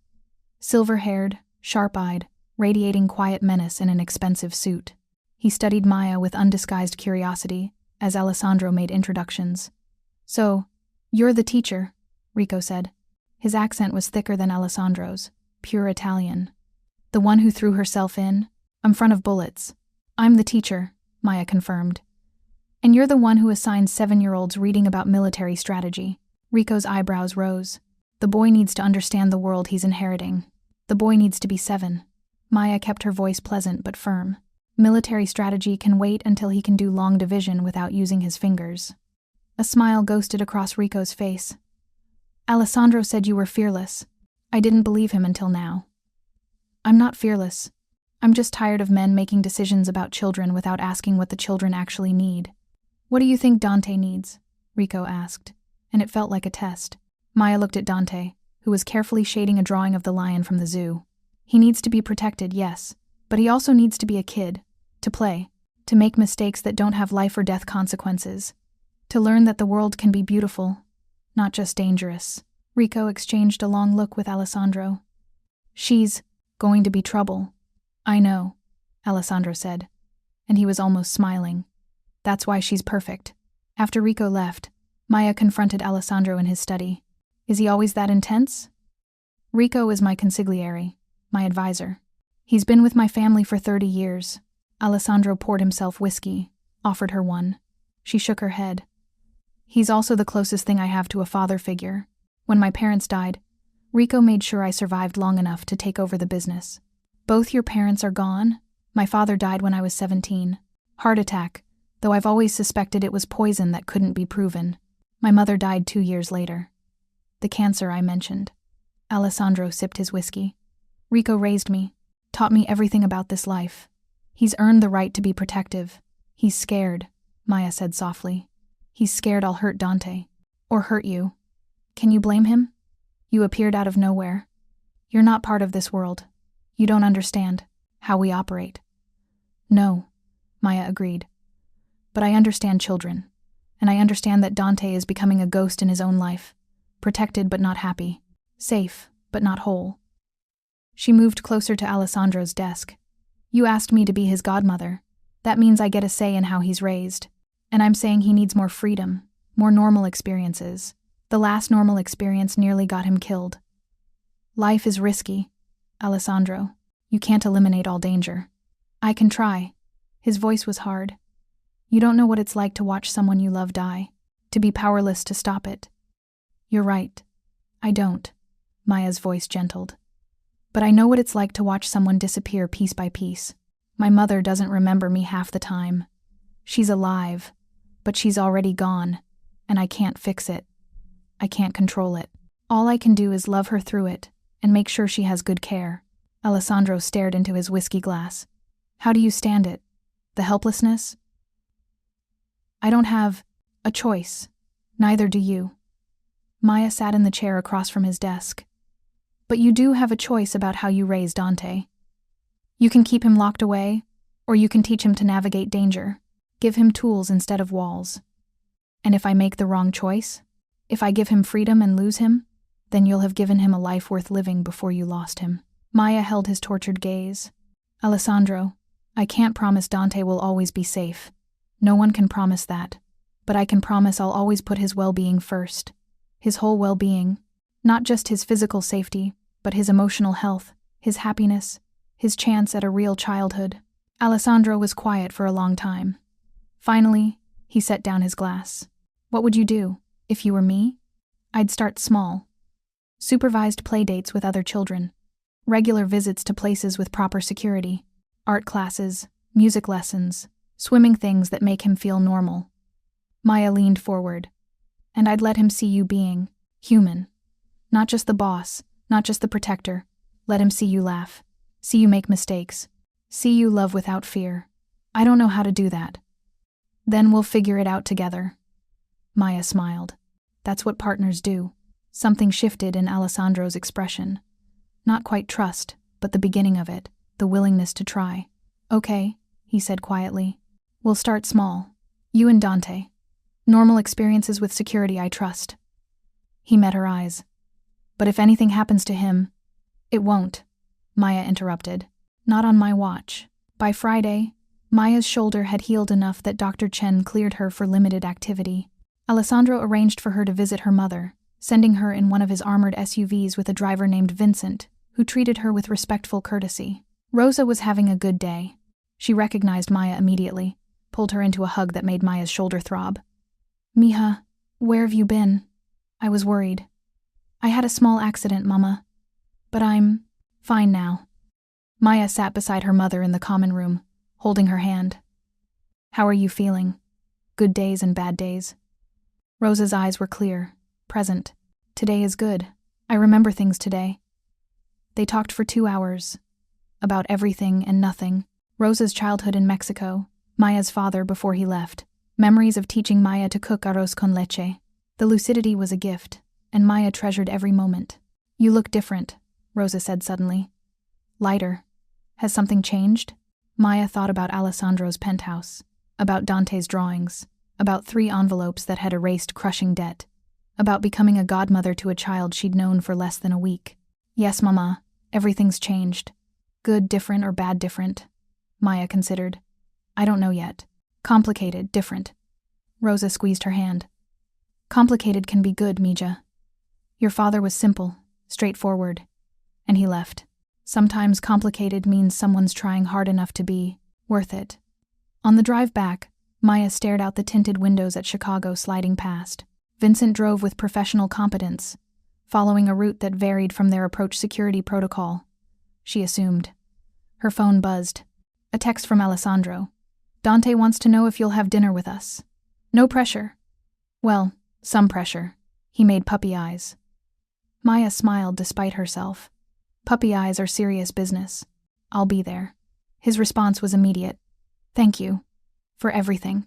Silver-haired, sharp-eyed, radiating quiet menace in an expensive suit. He studied Maya with undisguised curiosity as Alessandro made introductions. So, you're the teacher, Rico said. His accent was thicker than Alessandro's, pure Italian. The one who threw herself in front of bullets. I'm the teacher, Maya confirmed. And you're the one who assigns 7-year-olds reading about military strategy. Rico's eyebrows rose. The boy needs to understand the world he's inheriting. The boy needs to be 7. Maya kept her voice pleasant but firm. Military strategy can wait until he can do long division without using his fingers. A smile ghosted across Rico's face. Alessandro said you were fearless. I didn't believe him until now. I'm not fearless. I'm just tired of men making decisions about children without asking what the children actually need. What do you think Dante needs? Rico asked, and it felt like a test. Maya looked at Dante, who was carefully shading a drawing of the lion from the zoo. He needs to be protected, yes, but he also needs to be a kid, to play, to make mistakes that don't have life or death consequences, to learn that the world can be beautiful, not just dangerous. Rico exchanged a long look with Alessandro. She's going to be trouble. I know, Alessandro said, and he was almost smiling. That's why she's perfect. After Rico left, Maya confronted Alessandro in his study. Is he always that intense? Rico is my consigliere, my advisor. He's been with my family for 30 years. Alessandro poured himself whiskey, offered her one. She shook her head. He's also the closest thing I have to a father figure. When my parents died, Rico made sure I survived long enough to take over the business. Both your parents are gone? My father died when I was 17. Heart attack, though I've always suspected it was poison that couldn't be proven. My mother died 2 years later. The cancer I mentioned. Alessandro sipped his whiskey. Rico raised me, taught me everything about this life. He's earned the right to be protective. He's scared, Maya said softly. He's scared I'll hurt Dante. Or hurt you. Can you blame him? You appeared out of nowhere. You're not part of this world. You don't understand how we operate. No, Maya agreed. But I understand children, and I understand that Dante is becoming a ghost in his own life, protected but not happy, safe but not whole. She moved closer to Alessandro's desk. You asked me to be his godmother. That means I get a say in how he's raised. And I'm saying he needs more freedom, more normal experiences. The last normal experience nearly got him killed. Life is risky, Alessandro. You can't eliminate all danger. I can try. His voice was hard, You don't know what it's like to watch someone you love die, to be powerless to stop it. You're right. I don't. Maya's voice gentled. But I know what it's like to watch someone disappear piece by piece. My mother doesn't remember me half the time. She's alive, but she's already gone, and I can't fix it. I can't control it. All I can do is love her through it and make sure she has good care. Alessandro stared into his whiskey glass. How do you stand it? The helplessness? I don't have a choice. Neither do you. Maya sat in the chair across from his desk. But you do have a choice about how you raise Dante. You can keep him locked away, or you can teach him to navigate danger. Give him tools instead of walls. And if I make the wrong choice, if I give him freedom and lose him, then you'll have given him a life worth living before you lost him. Maya held his tortured gaze. Alessandro, I can't promise Dante will always be safe. No one can promise that. But I can promise I'll always put his well-being first. His whole well-being. Not just his physical safety, but his emotional health, his happiness, his chance at a real childhood. Alessandro was quiet for a long time. Finally, he set down his glass. What would you do, if you were me? I'd start small. Supervised playdates with other children. Regular visits to places with proper security. Art classes, music lessons, swimming things that make him feel normal. Maya leaned forward. And I'd let him see you being human. Not just the boss, not just the protector. Let him see you laugh. See you make mistakes. See you love without fear. I don't know how to do that. Then we'll figure it out together. Maya smiled. That's what partners do. Something shifted in Alessandro's expression. Not quite trust, but the beginning of it, the willingness to try. Okay, he said quietly. We'll start small. You and Dante. Normal experiences with security, I trust. He met her eyes. But if anything happens to him, it won't, Maya interrupted. Not on my watch. By Friday, Maya's shoulder had healed enough that Dr. Chen cleared her for limited activity. Alessandro arranged for her to visit her mother, sending her in one of his armored SUVs with a driver named Vincent, who treated her with respectful courtesy. Rosa was having a good day. She recognized Maya immediately, pulled her into a hug that made Maya's shoulder throb. Mija, where have you been? I was worried. I had a small accident, Mama. But I'm fine now. Maya sat beside her mother in the common room, holding her hand. How are you feeling? Good days and bad days? Rosa's eyes were clear, present. Today is good. I remember things today. They talked for 2 hours. About everything and nothing. Rosa's childhood in Mexico, Maya's father before he left, memories of teaching Maya to cook arroz con leche. The lucidity was a gift, and Maya treasured every moment. You look different, Rosa said suddenly. Lighter. Has something changed? Maya thought about Alessandro's penthouse, about Dante's drawings, about 3 envelopes that had erased crushing debt, about becoming a godmother to a child she'd known for less than a week. Yes, Mama, everything's changed. Good, different, or bad, different? Maya considered. I don't know yet. Complicated, different. Rosa squeezed her hand. Complicated can be good, Mija. Your father was simple, straightforward, and he left. Sometimes complicated means someone's trying hard enough to be worth it. On the drive back, Maya stared out the tinted windows at Chicago sliding past. Vincent drove with professional competence, following a route that varied from their approach security protocol. She assumed. Her phone buzzed. A text from Alessandro. Dante wants to know if you'll have dinner with us. No pressure. Well, some pressure. He made puppy eyes. Maya smiled despite herself. Puppy eyes are serious business. I'll be there. His response was immediate. Thank you. For everything.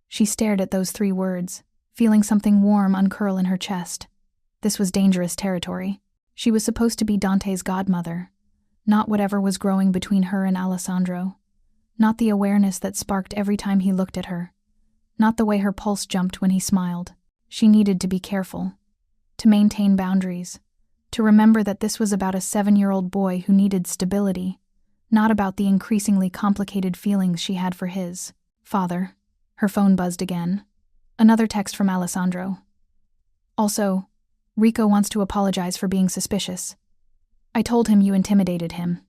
She stared at those 3 words, feeling something warm uncurl in her chest. This was dangerous territory. She was supposed to be Dante's godmother, not whatever was growing between her and Alessandro, not the awareness that sparked every time he looked at her, not the way her pulse jumped when he smiled. She needed to be careful, to maintain boundaries, to remember that this was about a 7-year-old boy who needed stability, not about the increasingly complicated feelings she had for his father. Her phone buzzed again. Another text from Alessandro. Also, Rico wants to apologize for being suspicious. I told him you intimidated him.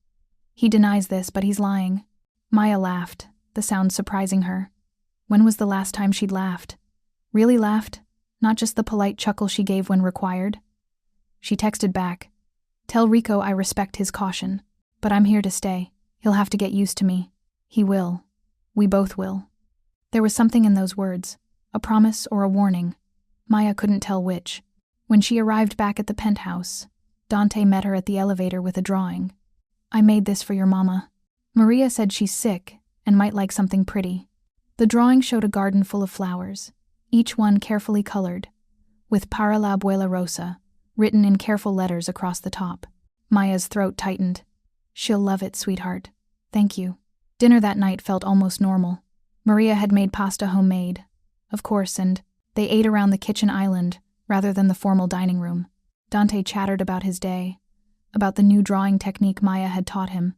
He denies this, but he's lying. Maya laughed, the sound surprising her. When was the last time she'd laughed? Really laughed? Not just the polite chuckle she gave when required? She texted back, "Tell Rico I respect his caution, but I'm here to stay. He'll have to get used to me." He will. We both will. There was something in those words, a promise or a warning. Maya couldn't tell which. When she arrived back at the penthouse, Dante met her at the elevator with a drawing. "I made this for your mama. Maria said she's sick and might like something pretty." The drawing showed a garden full of flowers, each one carefully colored, with "Para la abuela Rosa" written in careful letters across the top. Maya's throat tightened. "She'll love it, sweetheart. Thank you." Dinner that night felt almost normal. Maria had made pasta homemade, of course, and they ate around the kitchen island rather than the formal dining room. Dante chattered about his day, about the new drawing technique Maya had taught him,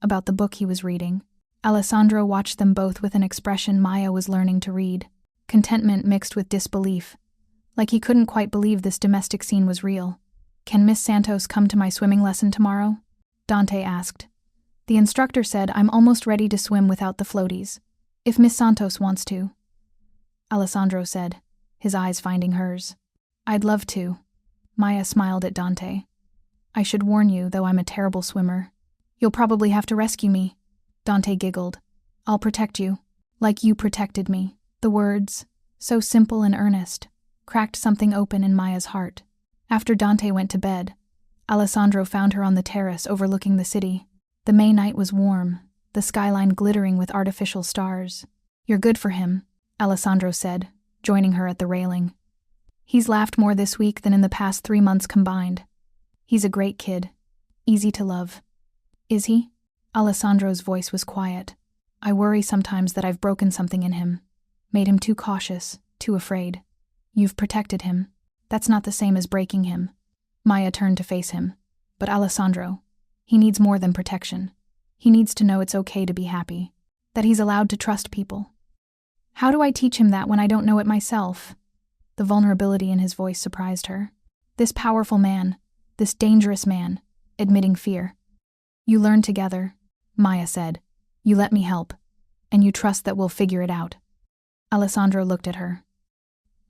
about the book he was reading. Alessandro watched them both with an expression Maya was learning to read, contentment mixed with disbelief, like he couldn't quite believe this domestic scene was real. "Can Miss Santos come to my swimming lesson tomorrow?" Dante asked. "The instructor said I'm almost ready to swim without the floaties. If Miss Santos wants to." Alessandro said, his eyes finding hers. "I'd love to." Maya smiled at Dante. "I should warn you, though I'm a terrible swimmer. You'll probably have to rescue me." Dante giggled. "I'll protect you, like you protected me." The words, so simple and earnest, cracked something open in Maya's heart. After Dante went to bed, Alessandro found her on the terrace overlooking the city. The May night was warm, the skyline glittering with artificial stars. "You're good for him," Alessandro said, joining her at the railing. "He's laughed more this week than in the past 3 months combined. He's a great kid. Easy to love." "Is he?" Alessandro's voice was quiet. "I worry sometimes that I've broken something in him, made him too cautious, too afraid." "You've protected him. That's not the same as breaking him." Maya turned to face him. "But Alessandro, he needs more than protection. He needs to know it's okay to be happy, that he's allowed to trust people." "How do I teach him that when I don't know it myself?" The vulnerability in his voice surprised her. This powerful man, this dangerous man, admitting fear. "You learn together," Maya said. "You let me help, and you trust that we'll figure it out." Alessandro looked at her.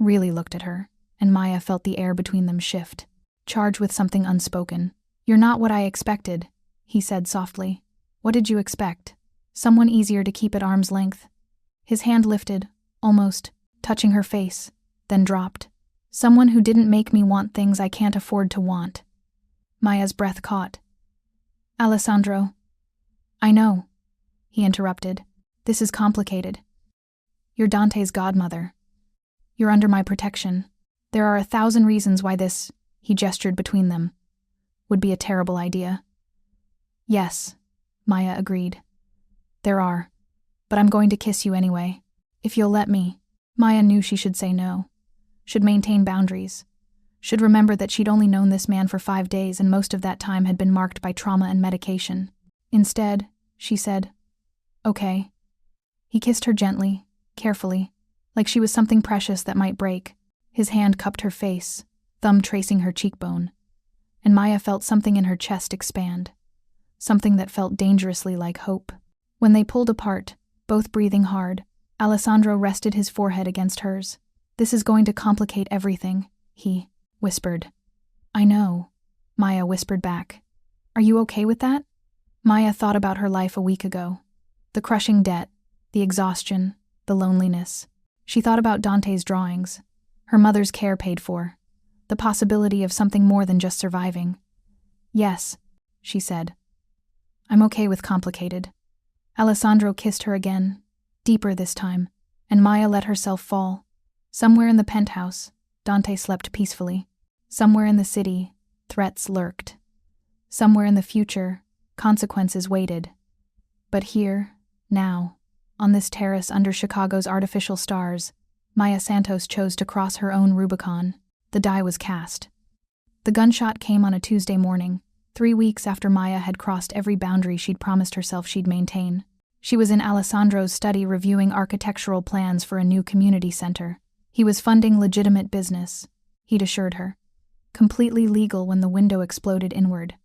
Really looked at her, and Maya felt the air between them shift, charged with something unspoken. "You're not what I expected," he said softly. "What did you expect? Someone easier to keep at arm's length?" His hand lifted, almost, touching her face, then dropped. "Someone who didn't make me want things I can't afford to want." Maya's breath caught. "Alessandro." "I know," he interrupted. "This is complicated. You're Dante's godmother. You're under my protection. There are 1,000 reasons why this," he gestured between them, "would be a terrible idea." "Yes," Maya agreed. "There are. But I'm going to kiss you anyway. If you'll let me." Maya knew she should say no. Should maintain boundaries. Should remember that she'd only known this man for 5 days and most of that time had been marked by trauma and medication. Instead, she said, "Okay." He kissed her gently, carefully, like she was something precious that might break. His hand cupped her face, thumb tracing her cheekbone. And Maya felt something in her chest expand. Something that felt dangerously like hope. When they pulled apart, both breathing hard, Alessandro rested his forehead against hers. "This is going to complicate everything," he whispered. "I know," Maya whispered back. "Are you okay with that?" Maya thought about her life a week ago. The crushing debt, the exhaustion, the loneliness. She thought about Dante's drawings, her mother's care paid for, the possibility of something more than just surviving. "Yes," she said. "I'm okay with complicated." Alessandro kissed her again, deeper this time, and Maya let herself fall. Somewhere in the penthouse, Dante slept peacefully. Somewhere in the city, threats lurked. Somewhere in the future, consequences waited. But here, now, on this terrace under Chicago's artificial stars, Maya Santos chose to cross her own Rubicon. The die was cast. The gunshot came on a Tuesday morning, 3 weeks after Maya had crossed every boundary she'd promised herself she'd maintain. She was in Alessandro's study reviewing architectural plans for a new community center. He was funding legitimate business, he'd assured her. Completely legal when the window exploded inward.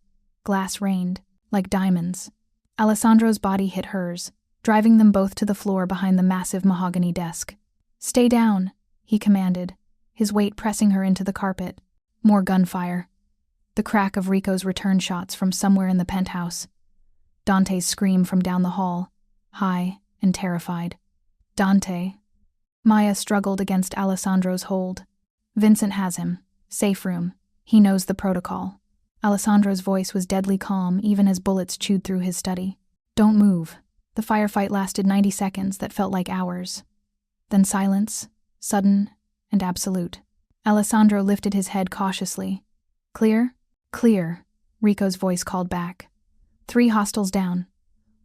Glass rained, like diamonds. Alessandro's body hit hers, driving them both to the floor behind the massive mahogany desk. "Stay down," he commanded, his weight pressing her into the carpet. More gunfire. The crack of Rico's return shots from somewhere in the penthouse. Dante's scream from down the hall, high and terrified. "Dante." Maya struggled against Alessandro's hold. "Vincent has him. Safe room. He knows the protocol." Alessandro's voice was deadly calm even as bullets chewed through his study. "Don't move." The firefight lasted 90 seconds that felt like hours. Then silence, sudden and absolute. Alessandro lifted his head cautiously. "Clear?" "Clear," Rico's voice called back. 3 hostiles down.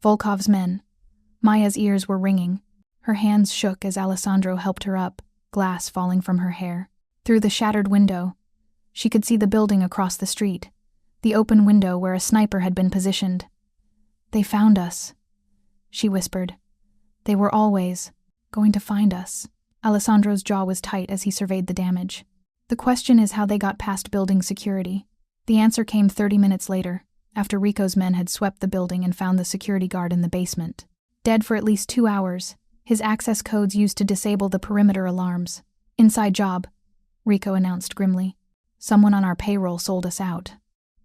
Volkov's men. Maya's ears were ringing. Her hands shook as Alessandro helped her up, glass falling from her hair. Through the shattered window, she could see the building across the street, the open window where a sniper had been positioned. "They found us," she whispered. "They were always going to find us." Alessandro's jaw was tight as he surveyed the damage. "The question is how they got past building security." The answer came 30 minutes later, after Rico's men had swept the building and found the security guard in the basement. Dead for at least 2 hours, his access codes used to disable the perimeter alarms. "Inside job," Rico announced grimly. "Someone on our payroll sold us out."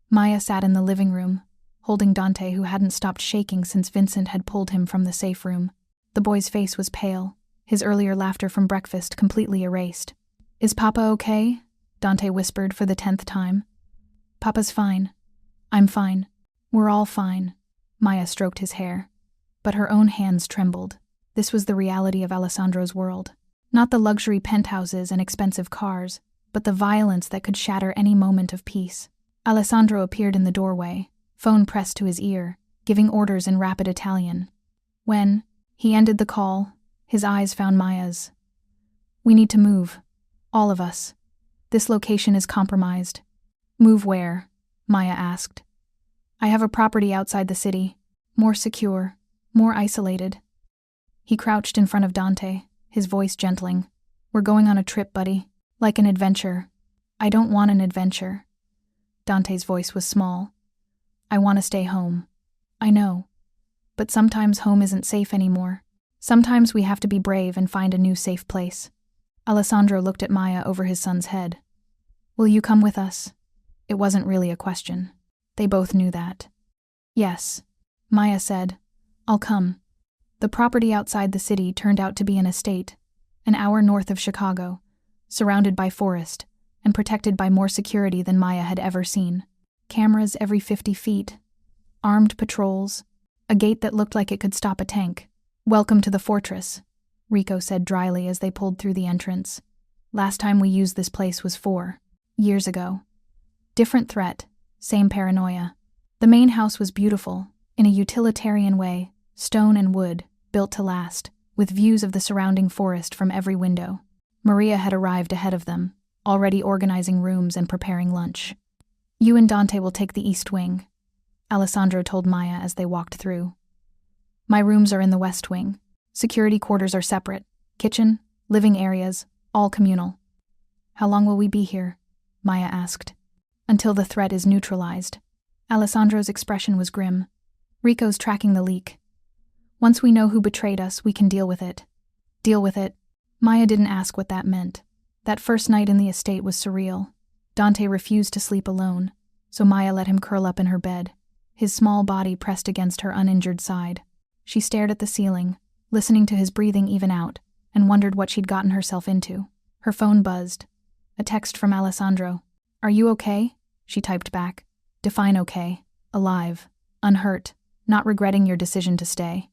Maya sat in the living room, holding Dante, who hadn't stopped shaking since Vincent had pulled him from the safe room. The boy's face was pale, his earlier laughter from breakfast completely erased. "Is Papa okay?" Dante whispered for the 10th time. "Papa's fine. I'm fine. We're all fine." Maya stroked his hair, but her own hands trembled. This was the reality of Alessandro's world. Not the luxury penthouses and expensive cars, but the violence that could shatter any moment of peace. Alessandro appeared in the doorway, phone pressed to his ear, giving orders in rapid Italian. When he ended the call, his eyes found Maya's. "We need to move. All of us. This location is compromised." "Move where?" Maya asked. "I have a property outside the city. More secure, more isolated." He crouched in front of Dante, his voice gentling. "We're going on a trip, buddy. Like an adventure." "I don't want an adventure." Dante's voice was small. "I want to stay home." "I know. But sometimes home isn't safe anymore. Sometimes we have to be brave and find a new safe place." Alessandro looked at Maya over his son's head. "Will you come with us?" It wasn't really a question. They both knew that. "Yes," Maya said. "I'll come." The property outside the city turned out to be an estate, an hour north of Chicago, surrounded by forest, and protected by more security than Maya had ever seen. Cameras every 50 feet. Armed patrols. A gate that looked like it could stop a tank. "Welcome to the fortress," Rico said dryly as they pulled through the entrance. "Last time we used this place was 4 years ago. Different threat, same paranoia." The main house was beautiful, in a utilitarian way, stone and wood, built to last, with views of the surrounding forest from every window. Maria had arrived ahead of them, already organizing rooms and preparing lunch. "You and Dante will take the east wing," Alessandro told Maya as they walked through. "My rooms are in the west wing. Security quarters are separate. Kitchen, living areas, all communal." "How long will we be here?" Maya asked. "Until the threat is neutralized." Alessandro's expression was grim. "Rico's tracking the leak. Once we know who betrayed us, we can deal with it." "Deal with it?" Maya didn't ask what that meant. That first night in the estate was surreal. Dante refused to sleep alone, so Maya let him curl up in her bed, his small body pressed against her uninjured side. She stared at the ceiling, listening to his breathing even out, and wondered what she'd gotten herself into. Her phone buzzed. A text from Alessandro. "Are you okay?" She typed back. "Define okay. Alive. Unhurt. Not regretting your decision to stay."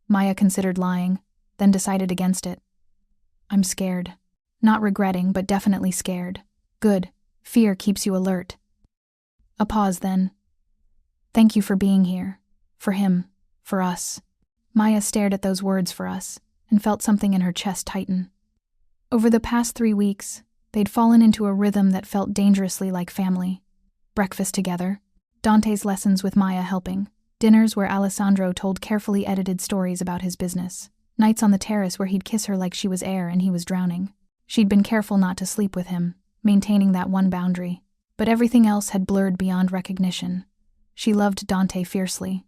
Maya considered lying, then decided against it. "I'm scared. Not regretting, but definitely scared." "Good. Fear keeps you alert." A pause then. "Thank you for being here. For him. For us." Maya stared at those words, "for us," and felt something in her chest tighten. Over the past 3 weeks, they'd fallen into a rhythm that felt dangerously like family. Breakfast together, Dante's lessons with Maya helping, dinners where Alessandro told carefully edited stories about his business, nights on the terrace where he'd kiss her like she was air and he was drowning. She'd been careful not to sleep with him, maintaining that one boundary, but everything else had blurred beyond recognition. She loved Dante fiercely.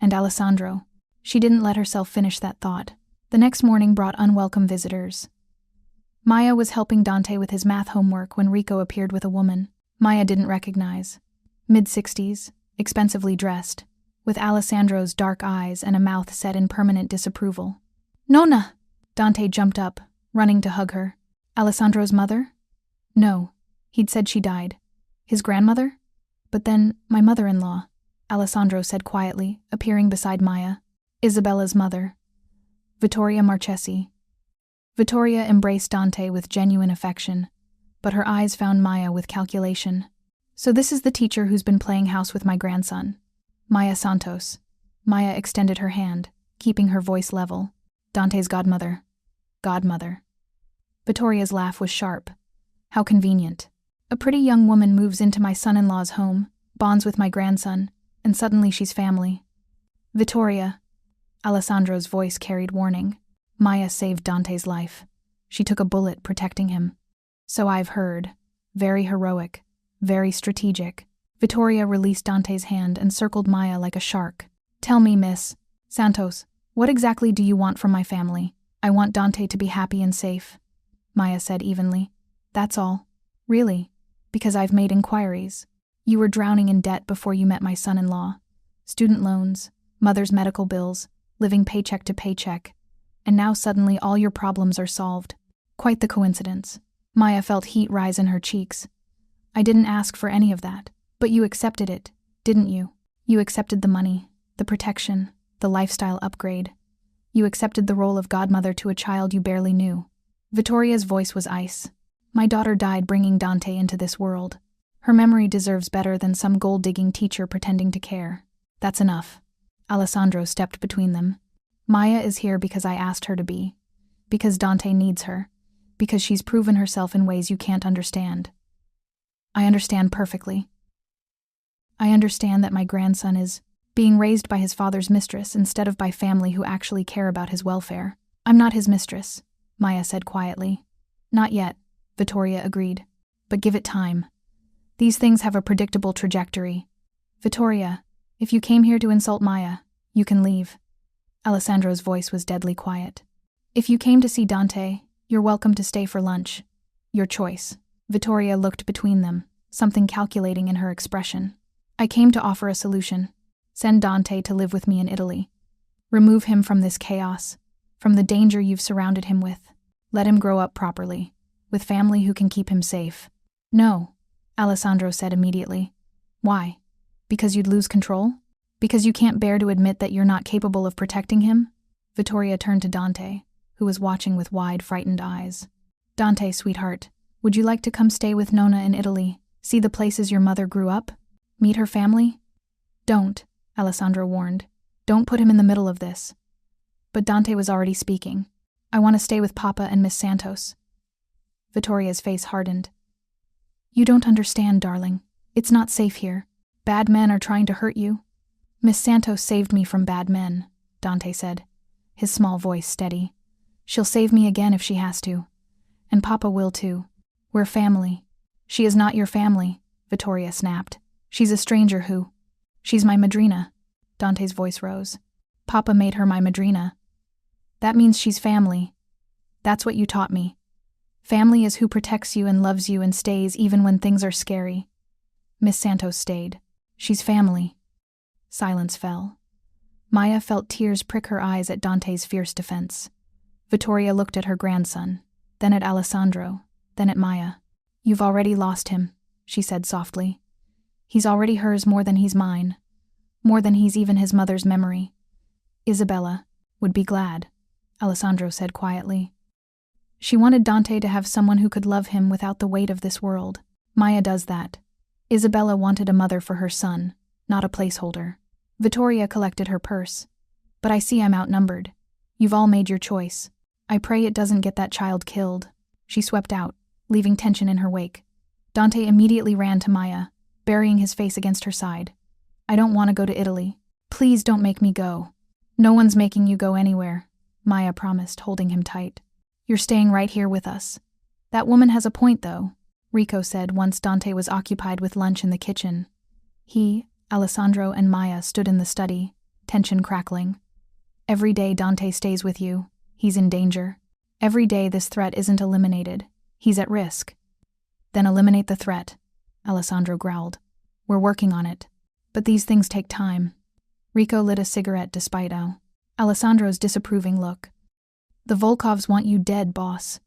And Alessandro. She didn't let herself finish that thought. The next morning brought unwelcome visitors. Maya was helping Dante with his math homework when Rico appeared with a woman Maya didn't recognize. Mid-60s, expensively dressed, with Alessandro's dark eyes and a mouth set in permanent disapproval. "Nonna!" Dante jumped up, running to hug her. Alessandro's mother? No. He'd said she died. His grandmother? But then, my mother-in-law, Alessandro said quietly, appearing beside Maya. Isabella's mother. Vittoria Marchesi. Vittoria embraced Dante with genuine affection, but her eyes found Maya with calculation. "So this is the teacher who's been playing house with my grandson. Maya Santos." Maya extended her hand, keeping her voice level. "Dante's godmother." Godmother. Vittoria's laugh was sharp. "How convenient. A pretty young woman moves into my son-in-law's home, bonds with my grandson, and suddenly she's family." "Vittoria." Alessandro's voice carried warning. "Maya saved Dante's life. She took a bullet protecting him." "So I've heard. Very heroic. Very strategic." Vittoria released Dante's hand and circled Maya like a shark. "Tell me, Miss Santos, what exactly do you want from my family?" "I want Dante to be happy and safe," Maya said evenly. "That's all." "Really? Because I've made inquiries. You were drowning in debt before you met my son-in-law. Student loans, mother's medical bills, living paycheck to paycheck. And now suddenly all your problems are solved. Quite the coincidence." Maya felt heat rise in her cheeks. "I didn't ask for any of that. But you accepted it, didn't you? You accepted the money, the protection, the lifestyle upgrade. You accepted the role of godmother to a child you barely knew." Vittoria's voice was ice. "My daughter died bringing Dante into this world. Her memory deserves better than some gold-digging teacher pretending to care. That's enough." Alessandro stepped between them. "Maya is here because I asked her to be. Because Dante needs her. Because she's proven herself in ways you can't understand." "I understand perfectly. I understand that my grandson is being raised by his father's mistress instead of by family who actually care about his welfare." "I'm not his mistress," Maya said quietly. "Not yet," Vittoria agreed. "But give it time. These things have a predictable trajectory. Vittoria, if you came here to insult Maya, you can leave." Alessandro's voice was deadly quiet. "If you came to see Dante, you're welcome to stay for lunch. Your choice." Vittoria looked between them, something calculating in her expression. "I came to offer a solution. Send Dante to live with me in Italy. Remove him from this chaos, from the danger you've surrounded him with. Let him grow up properly, with family who can keep him safe." "No," Alessandro said immediately. "Why? Because you'd lose control? Because you can't bear to admit that you're not capable of protecting him?" Vittoria turned to Dante, who was watching with wide, frightened eyes. "Dante, sweetheart, would you like to come stay with Nonna in Italy? See the places your mother grew up? Meet her family?" "Don't," Alessandro warned. "Don't put him in the middle of this." But Dante was already speaking. "I want to stay with Papa and Miss Santos." Vittoria's face hardened. "You don't understand, darling. It's not safe here. Bad men are trying to hurt you." "Miss Santos saved me from bad men," Dante said, his small voice steady. "She'll save me again if she has to. And Papa will too. We're family." "She is not your family," Vittoria snapped. "She's a stranger who—" "She's my madrina." Dante's voice rose. "Papa made her my madrina. That means she's family. That's what you taught me. Family is who protects you and loves you and stays even when things are scary." Miss Santos stayed. "She's family." Silence fell. Maya felt tears prick her eyes at Dante's fierce defense. Vittoria looked at her grandson, then at Alessandro, then at Maya. "You've already lost him," she said softly. "He's already hers more than he's mine. More than he's even his mother's memory." "Isabella would be glad," Alessandro said quietly. "She wanted Dante to have someone who could love him without the weight of this world. Maya does that. Isabella wanted a mother for her son, not a placeholder." Vittoria collected her purse. "But I see I'm outnumbered. You've all made your choice. I pray it doesn't get that child killed." She swept out, leaving tension in her wake. Dante immediately ran to Maya, burying his face against her side. "I don't want to go to Italy. Please don't make me go." "No one's making you go anywhere," Maya promised, holding him tight. "You're staying right here with us." "That woman has a point, though," Rico said once Dante was occupied with lunch in the kitchen. He, Alessandro, and Maya stood in the study, tension crackling. Every day Dante stays with you, he's in danger. Every day this threat isn't eliminated, he's at risk. Then eliminate the threat, Alessandro growled. We're working on it. But these things take time. Rico lit a cigarette despite Alessandro's disapproving look. The Volkovs want you dead, boss.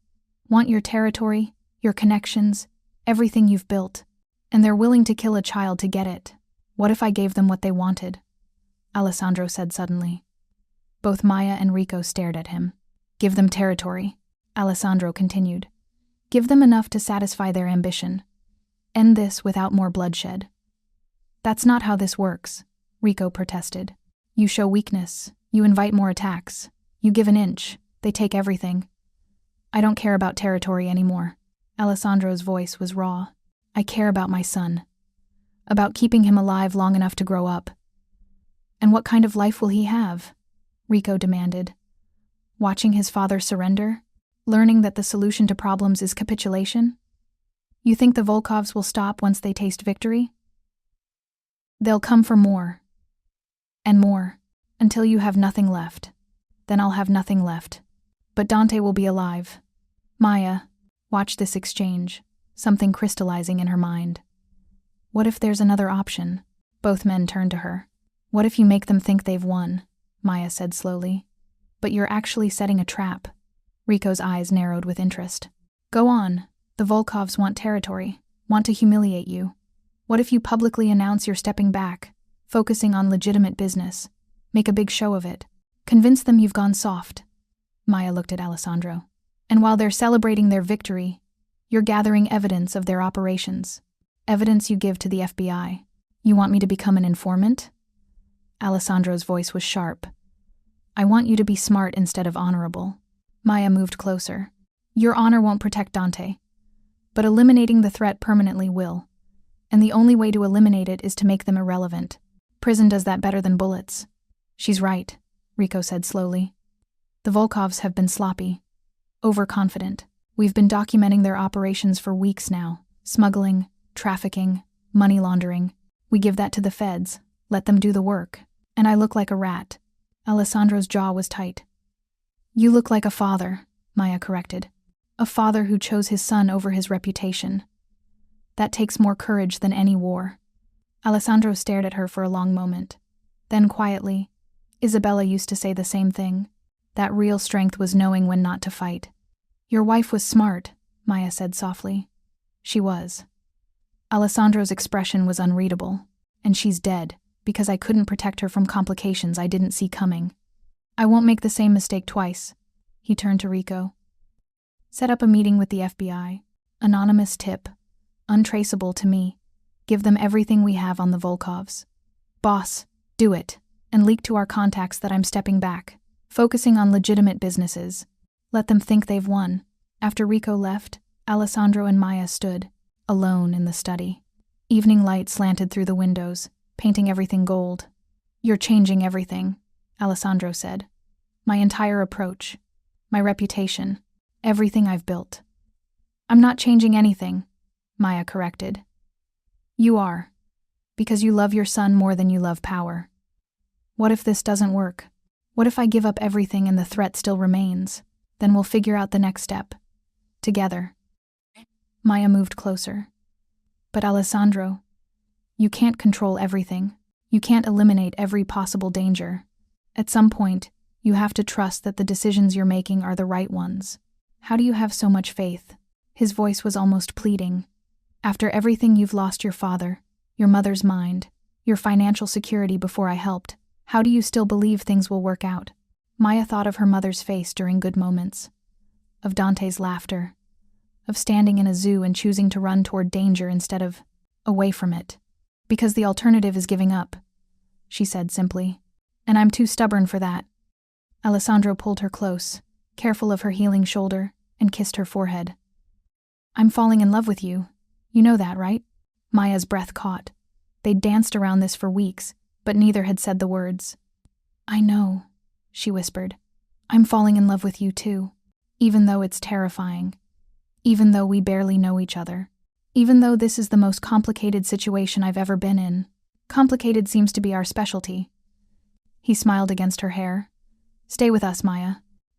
Want your territory, your connections, everything you've built. And they're willing to kill a child to get it. What if I gave them what they wanted? Alessandro said suddenly. Both Maya and Rico stared at him. Give them territory, Alessandro continued. Give them enough to satisfy their ambition. End this without more bloodshed. That's not how this works, Rico protested. You show weakness, you invite more attacks, you give an inch, they take everything. I don't care about territory anymore. Alessandro's voice was raw. I care about my son. About keeping him alive long enough to grow up. And what kind of life will he have? Rico demanded. Watching his father surrender? Learning that the solution to problems is capitulation? You think the Volkovs will stop once they taste victory? They'll come for more. And more. Until you have nothing left. Then I'll have nothing left. But Dante will be alive. Maya, watch this exchange, something crystallizing in her mind. What if there's another option? Both men turned to her. What if you make them think they've won? Maya said slowly. But you're actually setting a trap. Rico's eyes narrowed with interest. Go on. The Volkovs want territory, want to humiliate you. What if you publicly announce you're stepping back, focusing on legitimate business? Make a big show of it. Convince them you've gone soft. Maya looked at Alessandro. And while they're celebrating their victory, you're gathering evidence of their operations. Evidence you give to the FBI. You want me to become an informant? Alessandro's voice was sharp. I want you to be smart instead of honorable. Maya moved closer. Your honor won't protect Dante. But eliminating the threat permanently will. And the only way to eliminate it is to make them irrelevant. Prison does that better than bullets. She's right, Rico said slowly. The Volkovs have been sloppy. Overconfident. We've been documenting their operations for weeks now. Smuggling, trafficking, money laundering. We give that to the feds. Let them do the work. And I look like a rat. Alessandro's jaw was tight. You look like a father, Maya corrected. A father who chose his son over his reputation. That takes more courage than any war. Alessandro stared at her for a long moment. Then quietly, Isabella used to say the same thing. That real strength was knowing when not to fight. Your wife was smart, Maya said softly. She was. Alessandro's expression was unreadable. And she's dead, because I couldn't protect her from complications I didn't see coming. I won't make the same mistake twice. He turned to Rico. Set up a meeting with the FBI. Anonymous tip. Untraceable to me. Give them everything we have on the Volkovs. Boss, do it. And leak to our contacts that I'm stepping back. Focusing on legitimate businesses. Let them think they've won. After Rico left, Alessandro and Maya stood, alone in the study. Evening light slanted through the windows, painting everything gold. You're changing everything, Alessandro said. My entire approach. My reputation. Everything I've built. I'm not changing anything, Maya corrected. You are. Because you love your son more than you love power. What if this doesn't work? What if I give up everything and the threat still remains? Then we'll figure out the next step. Together. Maya moved closer. But Alessandro, you can't control everything. You can't eliminate every possible danger. At some point, you have to trust that the decisions you're making are the right ones. How do you have so much faith? His voice was almost pleading. After everything you've lost your father, your mother's mind, your financial security before I helped, how do you still believe things will work out? Maya thought of her mother's face during good moments. Of Dante's laughter. Of standing in a zoo and choosing to run toward danger instead of away from it. Because the alternative is giving up, she said simply. And I'm too stubborn for that. Alessandro pulled her close, careful of her healing shoulder, and kissed her forehead. I'm falling in love with you. You know that, right? Maya's breath caught. They'd danced around this for weeks, but neither had said the words. I know, she whispered. I'm falling in love with you too, even though it's terrifying. Even though we barely know each other. Even though this is the most complicated situation I've ever been in. Complicated seems to be our specialty. He smiled against her hair, Stay with us, Maya.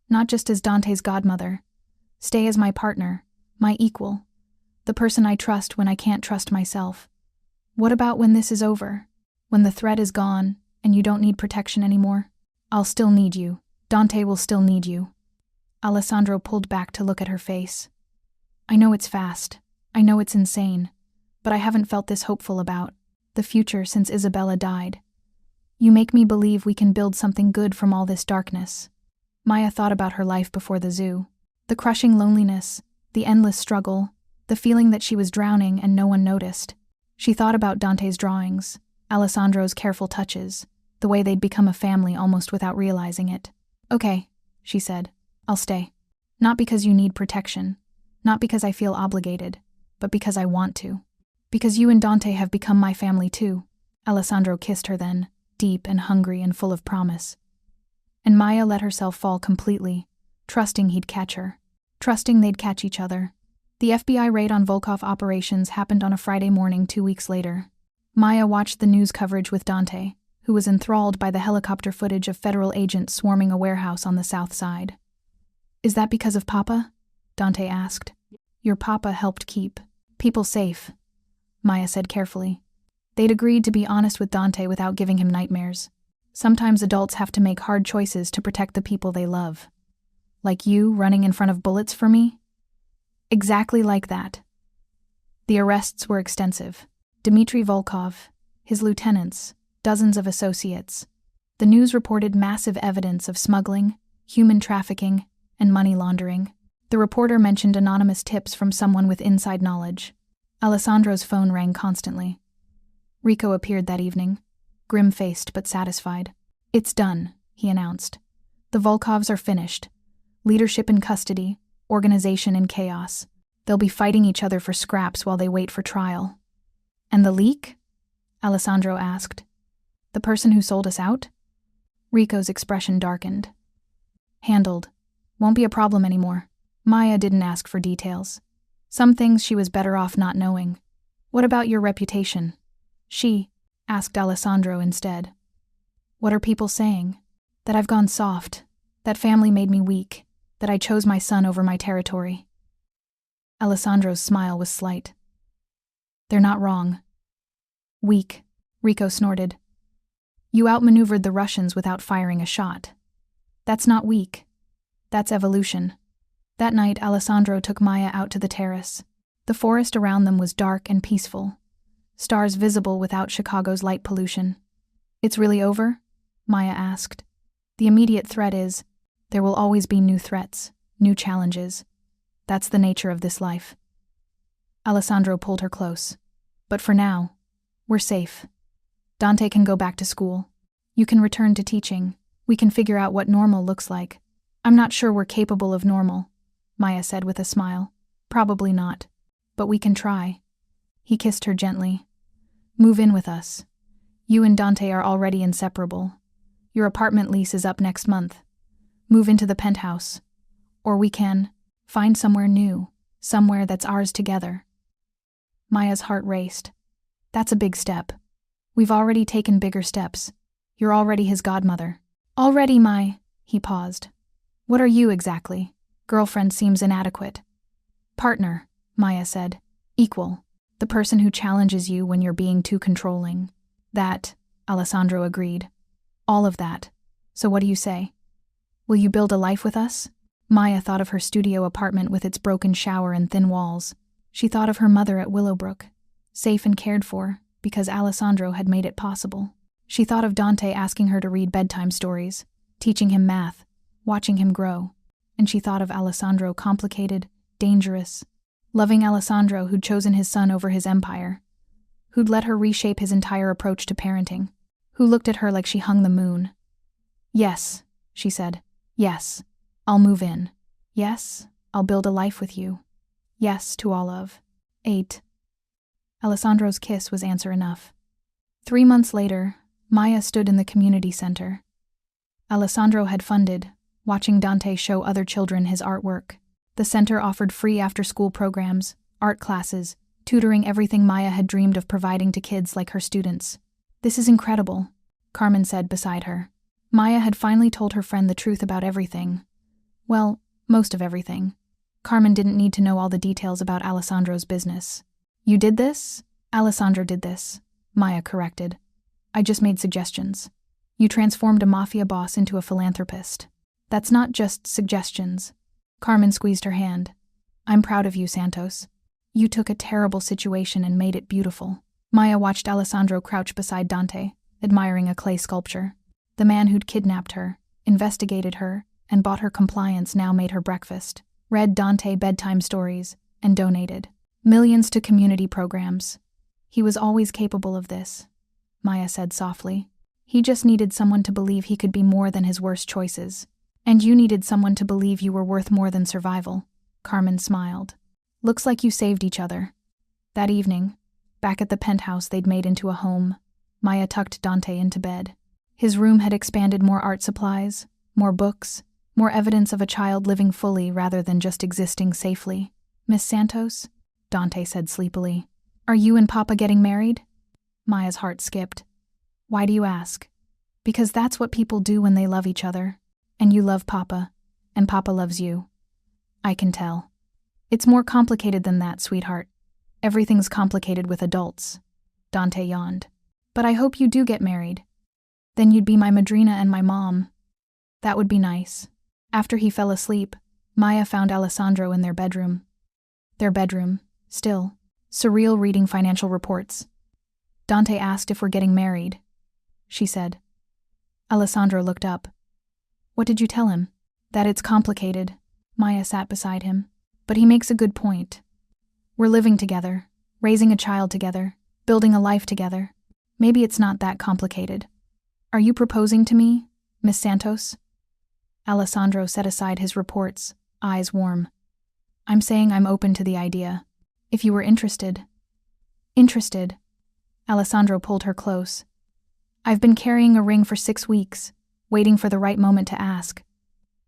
Not just as Dante's godmother. Stay as my partner, my equal. The person I trust when I can't trust myself. What about when this is over? When the threat is gone, and you don't need protection anymore? I'll still need you. Dante will still need you. Alessandro pulled back to look at her face. I know it's fast. I know it's insane. But I haven't felt this hopeful about the future since Isabella died. You make me believe we can build something good from all this darkness. Maya thought about her life before the zoo. The crushing loneliness, the endless struggle, the feeling that she was drowning and no one noticed. She thought about Dante's drawings, Alessandro's careful touches, the way they'd become a family almost without realizing it. Okay, she said. I'll stay. Not because you need protection, not because I feel obligated, but because I want to. Because you and Dante have become my family too. Alessandro kissed her then, deep and hungry and full of promise. And Maya let herself fall completely, trusting he'd catch her, trusting they'd catch each other. The FBI raid on Volkov operations happened on a Friday morning 2 weeks later. Maya watched the news coverage with Dante, who was enthralled by the helicopter footage of federal agents swarming a warehouse on the south side. Is that because of Papa? Dante asked. Your Papa helped keep people safe, Maya said carefully. They'd agreed to be honest with Dante without giving him nightmares. Sometimes adults have to make hard choices to protect the people they love. Like you running in front of bullets for me? Exactly like that. The arrests were extensive. Dmitry Volkov, his lieutenants, dozens of associates. The news reported massive evidence of smuggling, human trafficking, and money laundering. The reporter mentioned anonymous tips from someone with inside knowledge. Alessandro's phone rang constantly. Rico appeared that evening, grim-faced but satisfied. It's done, he announced. The Volkovs are finished. Leadership in custody, organization in chaos. They'll be fighting each other for scraps while they wait for trial. And the leak? Alessandro asked. The person who sold us out? Rico's expression darkened. Handled. Won't be a problem anymore. Maya didn't ask for details. Some things she was better off not knowing. What about your reputation? She asked Alessandro instead. What are people saying? That I've gone soft. That family made me weak. That I chose my son over my territory. Alessandro's smile was slight. They're not wrong. Weak, Rico snorted. You outmaneuvered the Russians without firing a shot. That's not weak. That's evolution. That night, Alessandro took Maya out to the terrace. The forest around them was dark and peaceful. Stars visible without Chicago's light pollution. It's really over? Maya asked. The immediate threat is, there will always be new threats, new challenges. That's the nature of this life. Alessandro pulled her close. But for now, we're safe. Dante can go back to school. You can return to teaching. We can figure out what normal looks like. I'm not sure we're capable of normal, Maya said with a smile. Probably not. But we can try. He kissed her gently. Move in with us. You and Dante are already inseparable. Your apartment lease is up next month. Move into the penthouse. Or we can find somewhere new, somewhere that's ours together. Maya's heart raced. That's a big step. We've already taken bigger steps. You're already his godmother. Already he paused. What are you exactly? Girlfriend seems inadequate. Partner, Maya said. Equal. The person who challenges you when you're being too controlling. That, Alessandro agreed. All of that. So what do you say? Will you build a life with us? Maya thought of her studio apartment with its broken shower and thin walls. She thought of her mother at Willowbrook, safe and cared for, because Alessandro had made it possible. She thought of Dante asking her to read bedtime stories, teaching him math, watching him grow. And she thought of Alessandro complicated, dangerous, loving Alessandro who'd chosen his son over his empire, who'd let her reshape his entire approach to parenting, who looked at her like she hung the moon. Yes, she said. Yes, I'll move in. Yes, I'll build a life with you. Yes to all of 8. Alessandro's kiss was answer enough. 3 months later, Maya stood in the community center. Alessandro had funded, watching Dante show other children his artwork. The center offered free after-school programs, art classes, tutoring, everything Maya had dreamed of providing to kids like her students. This is incredible, Carmen said beside her. Maya had finally told her friend the truth about everything. Well, most of everything. Carmen didn't need to know all the details about Alessandro's business. You did this? Alessandro did this, Maya corrected. I just made suggestions. You transformed a mafia boss into a philanthropist. That's not just suggestions. Carmen squeezed her hand. I'm proud of you, Santos. You took a terrible situation and made it beautiful. Maya watched Alessandro crouch beside Dante, admiring a clay sculpture. The man who'd kidnapped her, investigated her, and bought her compliance now made her breakfast, read Dante bedtime stories, and donated millions to community programs. He was always capable of this, Maya said softly. He just needed someone to believe he could be more than his worst choices. And you needed someone to believe you were worth more than survival. Carmen smiled. Looks like you saved each other. That evening, back at the penthouse they'd made into a home, Maya tucked Dante into bed. His room had expanded, more art supplies, more books, more evidence of a child living fully rather than just existing safely. Miss Santos? Dante said sleepily. Are you and Papa getting married? Maya's heart skipped. Why do you ask? Because that's what people do when they love each other. And you love Papa, and Papa loves you. I can tell. It's more complicated than that, sweetheart. Everything's complicated with adults. Dante yawned. But I hope you do get married. Then you'd be my madrina and my mom. That would be nice. After he fell asleep, Maya found Alessandro in their bedroom. Their bedroom, still, surreal, reading financial reports. Dante asked if we're getting married. She said. Alessandro looked up. What did you tell him? That it's complicated. Maya sat beside him. But he makes a good point. We're living together, raising a child together, building a life together. Maybe it's not that complicated. Are you proposing to me, Miss Santos? Alessandro set aside his reports, eyes warm. I'm saying I'm open to the idea. If you were interested. Interested? Alessandro pulled her close. I've been carrying a ring for 6 weeks, waiting for the right moment to ask.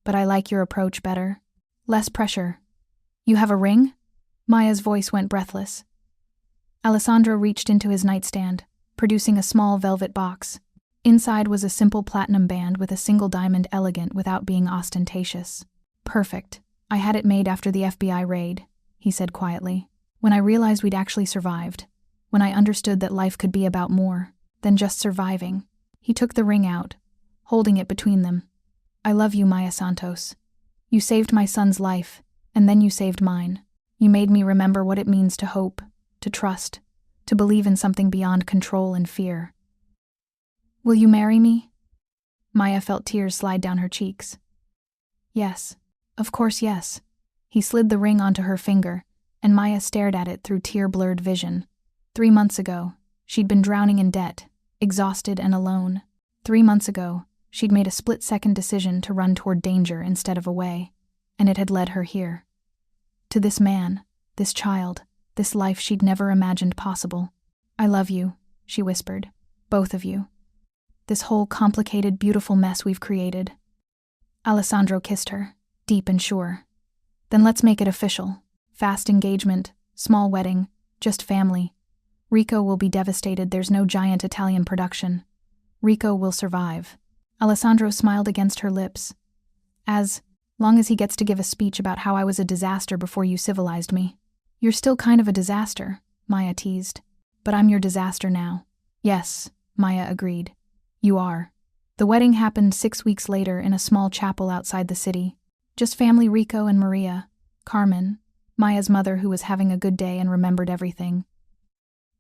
But I like your approach better. Less pressure. You have a ring? Maya's voice went breathless. Alessandro reached into his nightstand, producing a small velvet box. Inside was a simple platinum band with a single diamond, elegant without being ostentatious. Perfect. I had it made after the FBI raid, he said quietly. When I realized we'd actually survived. When I understood that life could be about more than just surviving. He took the ring out, holding it between them. I love you, Maya Santos. You saved my son's life, and then you saved mine. You made me remember what it means to hope, to trust, to believe in something beyond control and fear. Will you marry me? Maya felt tears slide down her cheeks. Yes, of course yes. He slid the ring onto her finger, and Maya stared at it through tear-blurred vision. 3 months ago, she'd been drowning in debt, exhausted and alone. 3 months ago, she'd made a split-second decision to run toward danger instead of away, and it had led her here. To this man, this child, this life she'd never imagined possible. I love you, she whispered. Both of you. This whole complicated, beautiful mess we've created. Alessandro kissed her, deep and sure. Then let's make it official. Fast engagement, small wedding, just family. Rico will be devastated there's no giant Italian production. Rico will survive. Alessandro smiled against her lips. As long as he gets to give a speech about how I was a disaster before you civilized me. You're still kind of a disaster, Maya teased. But I'm your disaster now. Yes, Maya agreed. You are. The wedding happened 6 weeks later in a small chapel outside the city. Just family, Rico and Maria, Carmen, Maya's mother who was having a good day and remembered everything.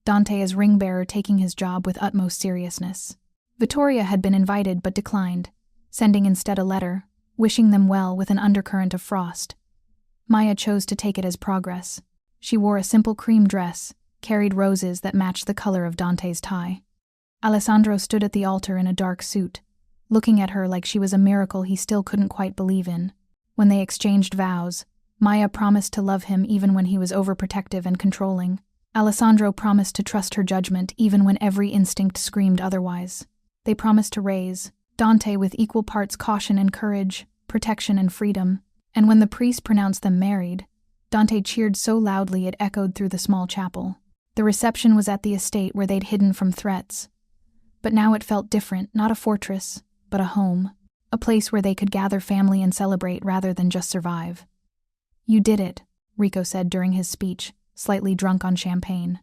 Dante as ring bearer taking his job with utmost seriousness. Vittoria had been invited but declined, sending instead a letter, wishing them well with an undercurrent of frost. Maya chose to take it as progress. She wore a simple cream dress, carried roses that matched the color of Dante's tie. Alessandro stood at the altar in a dark suit, looking at her like she was a miracle he still couldn't quite believe in. When they exchanged vows, Maya promised to love him even when he was overprotective and controlling. Alessandro promised to trust her judgment even when every instinct screamed otherwise. They promised to raise Dante with equal parts caution and courage, protection and freedom, and when the priest pronounced them married, Dante cheered so loudly it echoed through the small chapel. The reception was at the estate where they'd hidden from threats. But now it felt different, not a fortress, but a home. A place where they could gather family and celebrate rather than just survive. "You did it," Rico said during his speech, slightly drunk on champagne.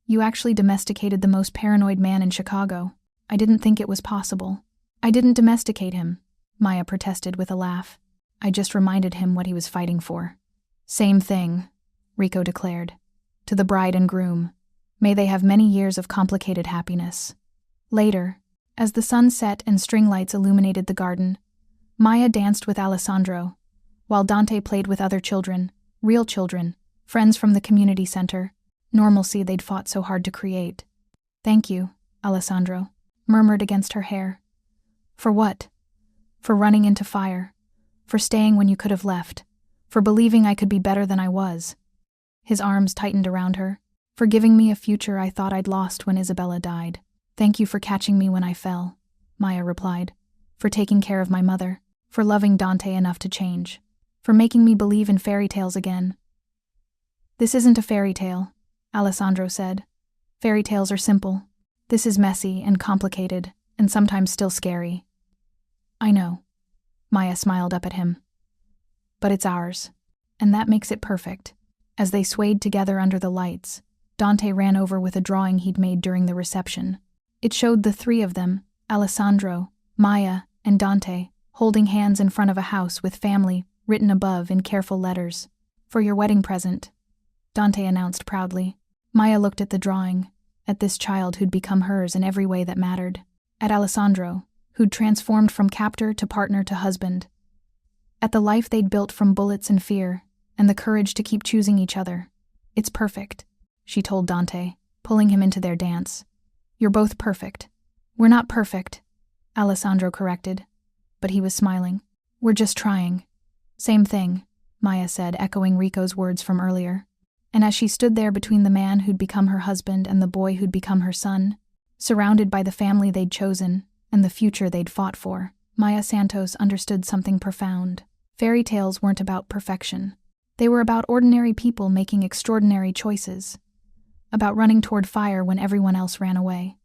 "You actually domesticated the most paranoid man in Chicago. I didn't think it was possible." "I didn't domesticate him," Maya protested with a laugh. "I just reminded him what he was fighting for." "Same thing," Rico declared. "To the bride and groom. May they have many years of complicated happiness." Later, as the sun set and string lights illuminated the garden, Maya danced with Alessandro, while Dante played with other children, real children, friends from the community center, normalcy they'd fought so hard to create. "Thank you," Alessandro murmured against her hair. "For what?" "For running into fire. For staying when you could have left. For believing I could be better than I was." His arms tightened around her. "For giving me a future I thought I'd lost when Isabella died." "Thank you for catching me when I fell," Maya replied. "For taking care of my mother. For loving Dante enough to change. For making me believe in fairy tales again." "This isn't a fairy tale," Alessandro said. "Fairy tales are simple. This is messy and complicated, and sometimes still scary." "I know." Maya smiled up at him. "But it's ours, and that makes it perfect." As they swayed together under the lights, Dante ran over with a drawing he'd made during the reception. It showed the three of them, Alessandro, Maya, and Dante, holding hands in front of a house with family written above in careful letters. "For your wedding present," Dante announced proudly. Maya looked at the drawing, at this child who'd become hers in every way that mattered. At Alessandro, who'd transformed from captor to partner to husband. At the life they'd built from bullets and fear, and the courage to keep choosing each other. "It's perfect," she told Dante, pulling him into their dance. "You're both perfect." "We're not perfect," Alessandro corrected, but he was smiling. "We're just trying." "Same thing," Maya said, echoing Rico's words from earlier. And as she stood there between the man who'd become her husband and the boy who'd become her son, surrounded by the family they'd chosen and the future they'd fought for, Maya Santos understood something profound. Fairy tales weren't about perfection. They were about ordinary people making extraordinary choices. About running toward fire when everyone else ran away.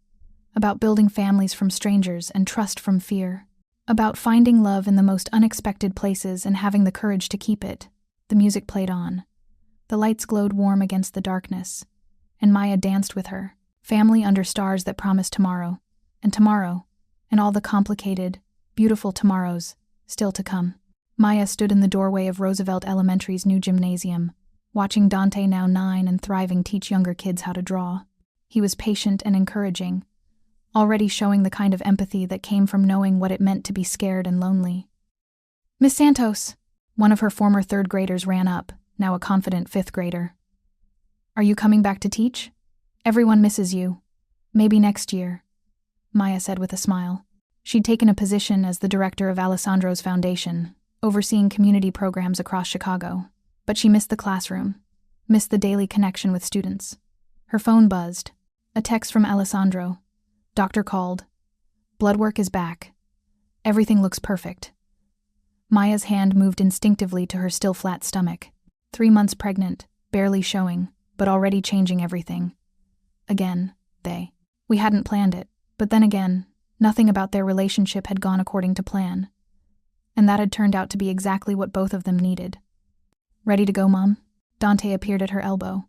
About building families from strangers and trust from fear. About finding love in the most unexpected places and having the courage to keep it. The music played on. The lights glowed warm against the darkness, and Maya danced with her, family under stars that promised tomorrow, and all the complicated, beautiful tomorrows still to come. Maya stood in the doorway of Roosevelt Elementary's new gymnasium, watching Dante, now 9 and thriving, teach younger kids how to draw. He was patient and encouraging, already showing the kind of empathy that came from knowing what it meant to be scared and lonely. "Miss Santos," one of her former 3rd graders ran up, now a confident 5th grader. "Are you coming back to teach? Everyone misses you. Maybe next year," Maya said with a smile. She'd taken a position as the director of Alessandro's foundation, overseeing community programs across Chicago, but she missed the classroom, missed the daily connection with students. Her phone buzzed. A text from Alessandro. "Doctor called. Blood work is back. Everything looks perfect." Maya's hand moved instinctively to her still flat stomach. 3 months pregnant, barely showing, but already changing everything. Again, we hadn't planned it, but then again, nothing about their relationship had gone according to plan. And that had turned out to be exactly what both of them needed. "Ready to go, Mom?" Dante appeared at her elbow.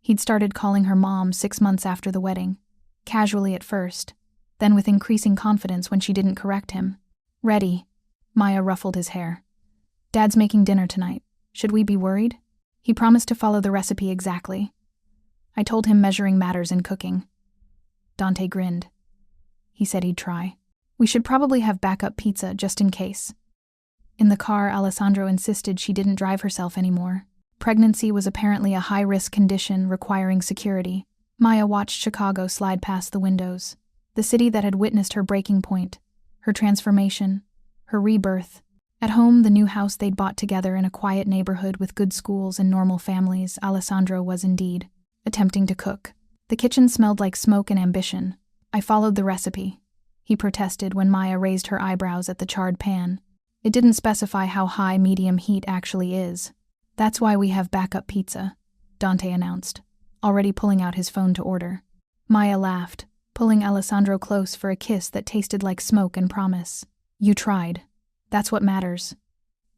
He'd started calling her Mom 6 months after the wedding, casually at first, then with increasing confidence when she didn't correct him. "Ready." Maya ruffled his hair. "Dad's making dinner tonight. Should we be worried?" He promised to follow the recipe exactly. I told him measuring matters in cooking. Dante grinned. He said he'd try. "We should probably have backup pizza just in case." In the car, Alessandro insisted she didn't drive herself anymore. Pregnancy was apparently a high-risk condition requiring security. Maya watched Chicago slide past the windows, the city that had witnessed her breaking point, her transformation, her rebirth. At home, the new house they'd bought together in a quiet neighborhood with good schools and normal families, Alessandro was indeed attempting to cook. The kitchen smelled like smoke and ambition. "I followed the recipe," he protested when Maya raised her eyebrows at the charred pan. "It didn't specify how high medium heat actually is." "That's why we have backup pizza," Dante announced, already pulling out his phone to order. Maya laughed, pulling Alessandro close for a kiss that tasted like smoke and promise. You tried. That's what matters.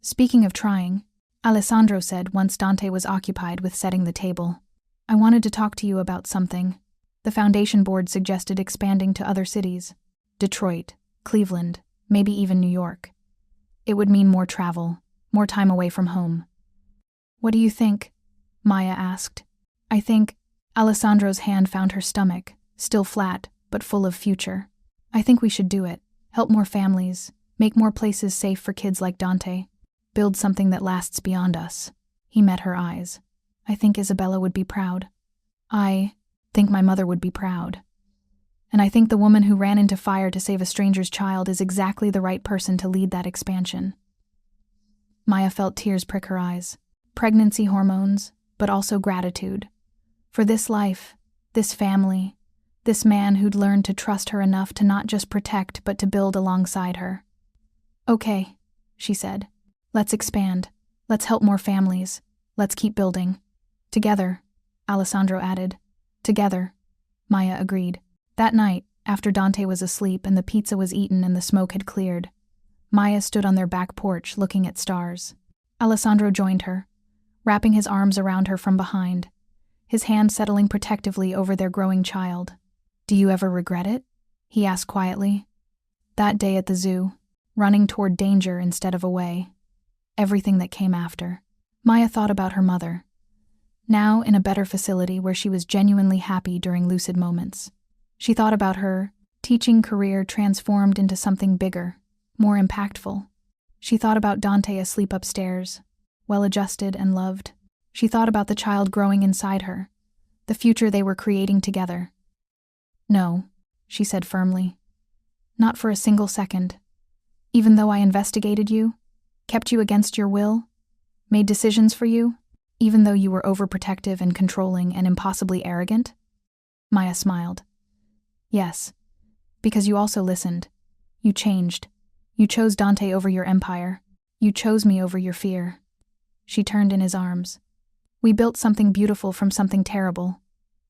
Speaking of trying, Alessandro said once Dante was occupied with setting the table, I wanted to talk to you about something. The foundation board suggested expanding to other cities. Detroit, Cleveland, maybe even New York. It would mean more travel, more time away from home. What do you think? Maya asked. I think. Alessandro's hand found her stomach, still flat, but full of future. I think we should do it. Help more families, make more places safe for kids like Dante. Build something that lasts beyond us. He met her eyes. I think Isabella would be proud. I think my mother would be proud. And I think the woman who ran into fire to save a stranger's child is exactly the right person to lead that expansion. Maya felt tears prick her eyes. Pregnancy hormones, but also gratitude. For this life, this family, this man who'd learned to trust her enough to not just protect but to build alongside her. Okay, she said. Let's expand. Let's help more families. Let's keep building. Together, Alessandro added. Together, Maya agreed. That night, after Dante was asleep and the pizza was eaten and the smoke had cleared, Maya stood on their back porch looking at stars. Alessandro joined her, wrapping his arms around her from behind, his hand settling protectively over their growing child. Do you ever regret it? He asked quietly. That day at the zoo, running toward danger instead of away. Everything that came after. Maya thought about her mother, now in a better facility where she was genuinely happy during lucid moments. She thought about her teaching career transformed into something bigger, more impactful. She thought about Dante asleep upstairs, well-adjusted and loved. She thought about the child growing inside her, the future they were creating together. No, she said firmly. Not for a single second. Even though I investigated you, kept you against your will, made decisions for you, even though you were overprotective and controlling and impossibly arrogant? Maya smiled. Yes, because you also listened. You changed. You chose Dante over your empire. You chose me over your fear. She turned in his arms. We built something beautiful from something terrible.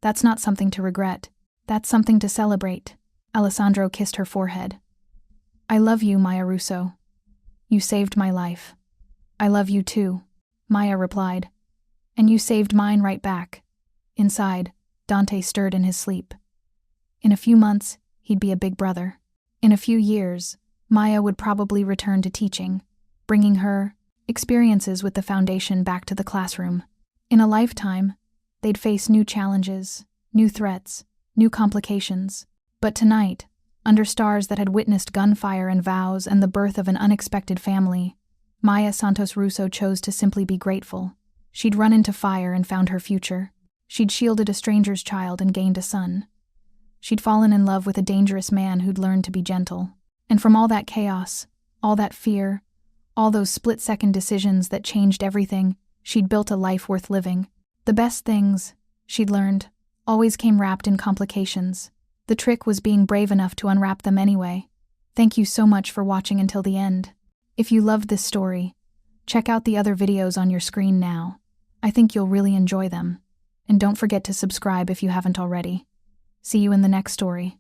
That's not something to regret. That's something to celebrate. Alessandro kissed her forehead. I love you, Maya Russo. You saved my life. I love you too, Maya replied. And you saved mine right back. Inside, Dante stirred in his sleep. In a few months, he'd be a big brother. In a few years, Maya would probably return to teaching, bringing her experiences with the foundation back to the classroom. In a lifetime, they'd face new challenges, new threats, new complications. But tonight, under stars that had witnessed gunfire and vows and the birth of an unexpected family, Maya Santos Russo chose to simply be grateful. She'd run into fire and found her future. She'd shielded a stranger's child and gained a son. She'd fallen in love with a dangerous man who'd learned to be gentle. And from all that chaos, all that fear, all those split-second decisions that changed everything, she'd built a life worth living. The best things, she'd learned, always came wrapped in complications. The trick was being brave enough to unwrap them anyway. Thank you so much for watching until the end. If you loved this story, check out the other videos on your screen now. I think you'll really enjoy them. And don't forget to subscribe if you haven't already. See you in the next story.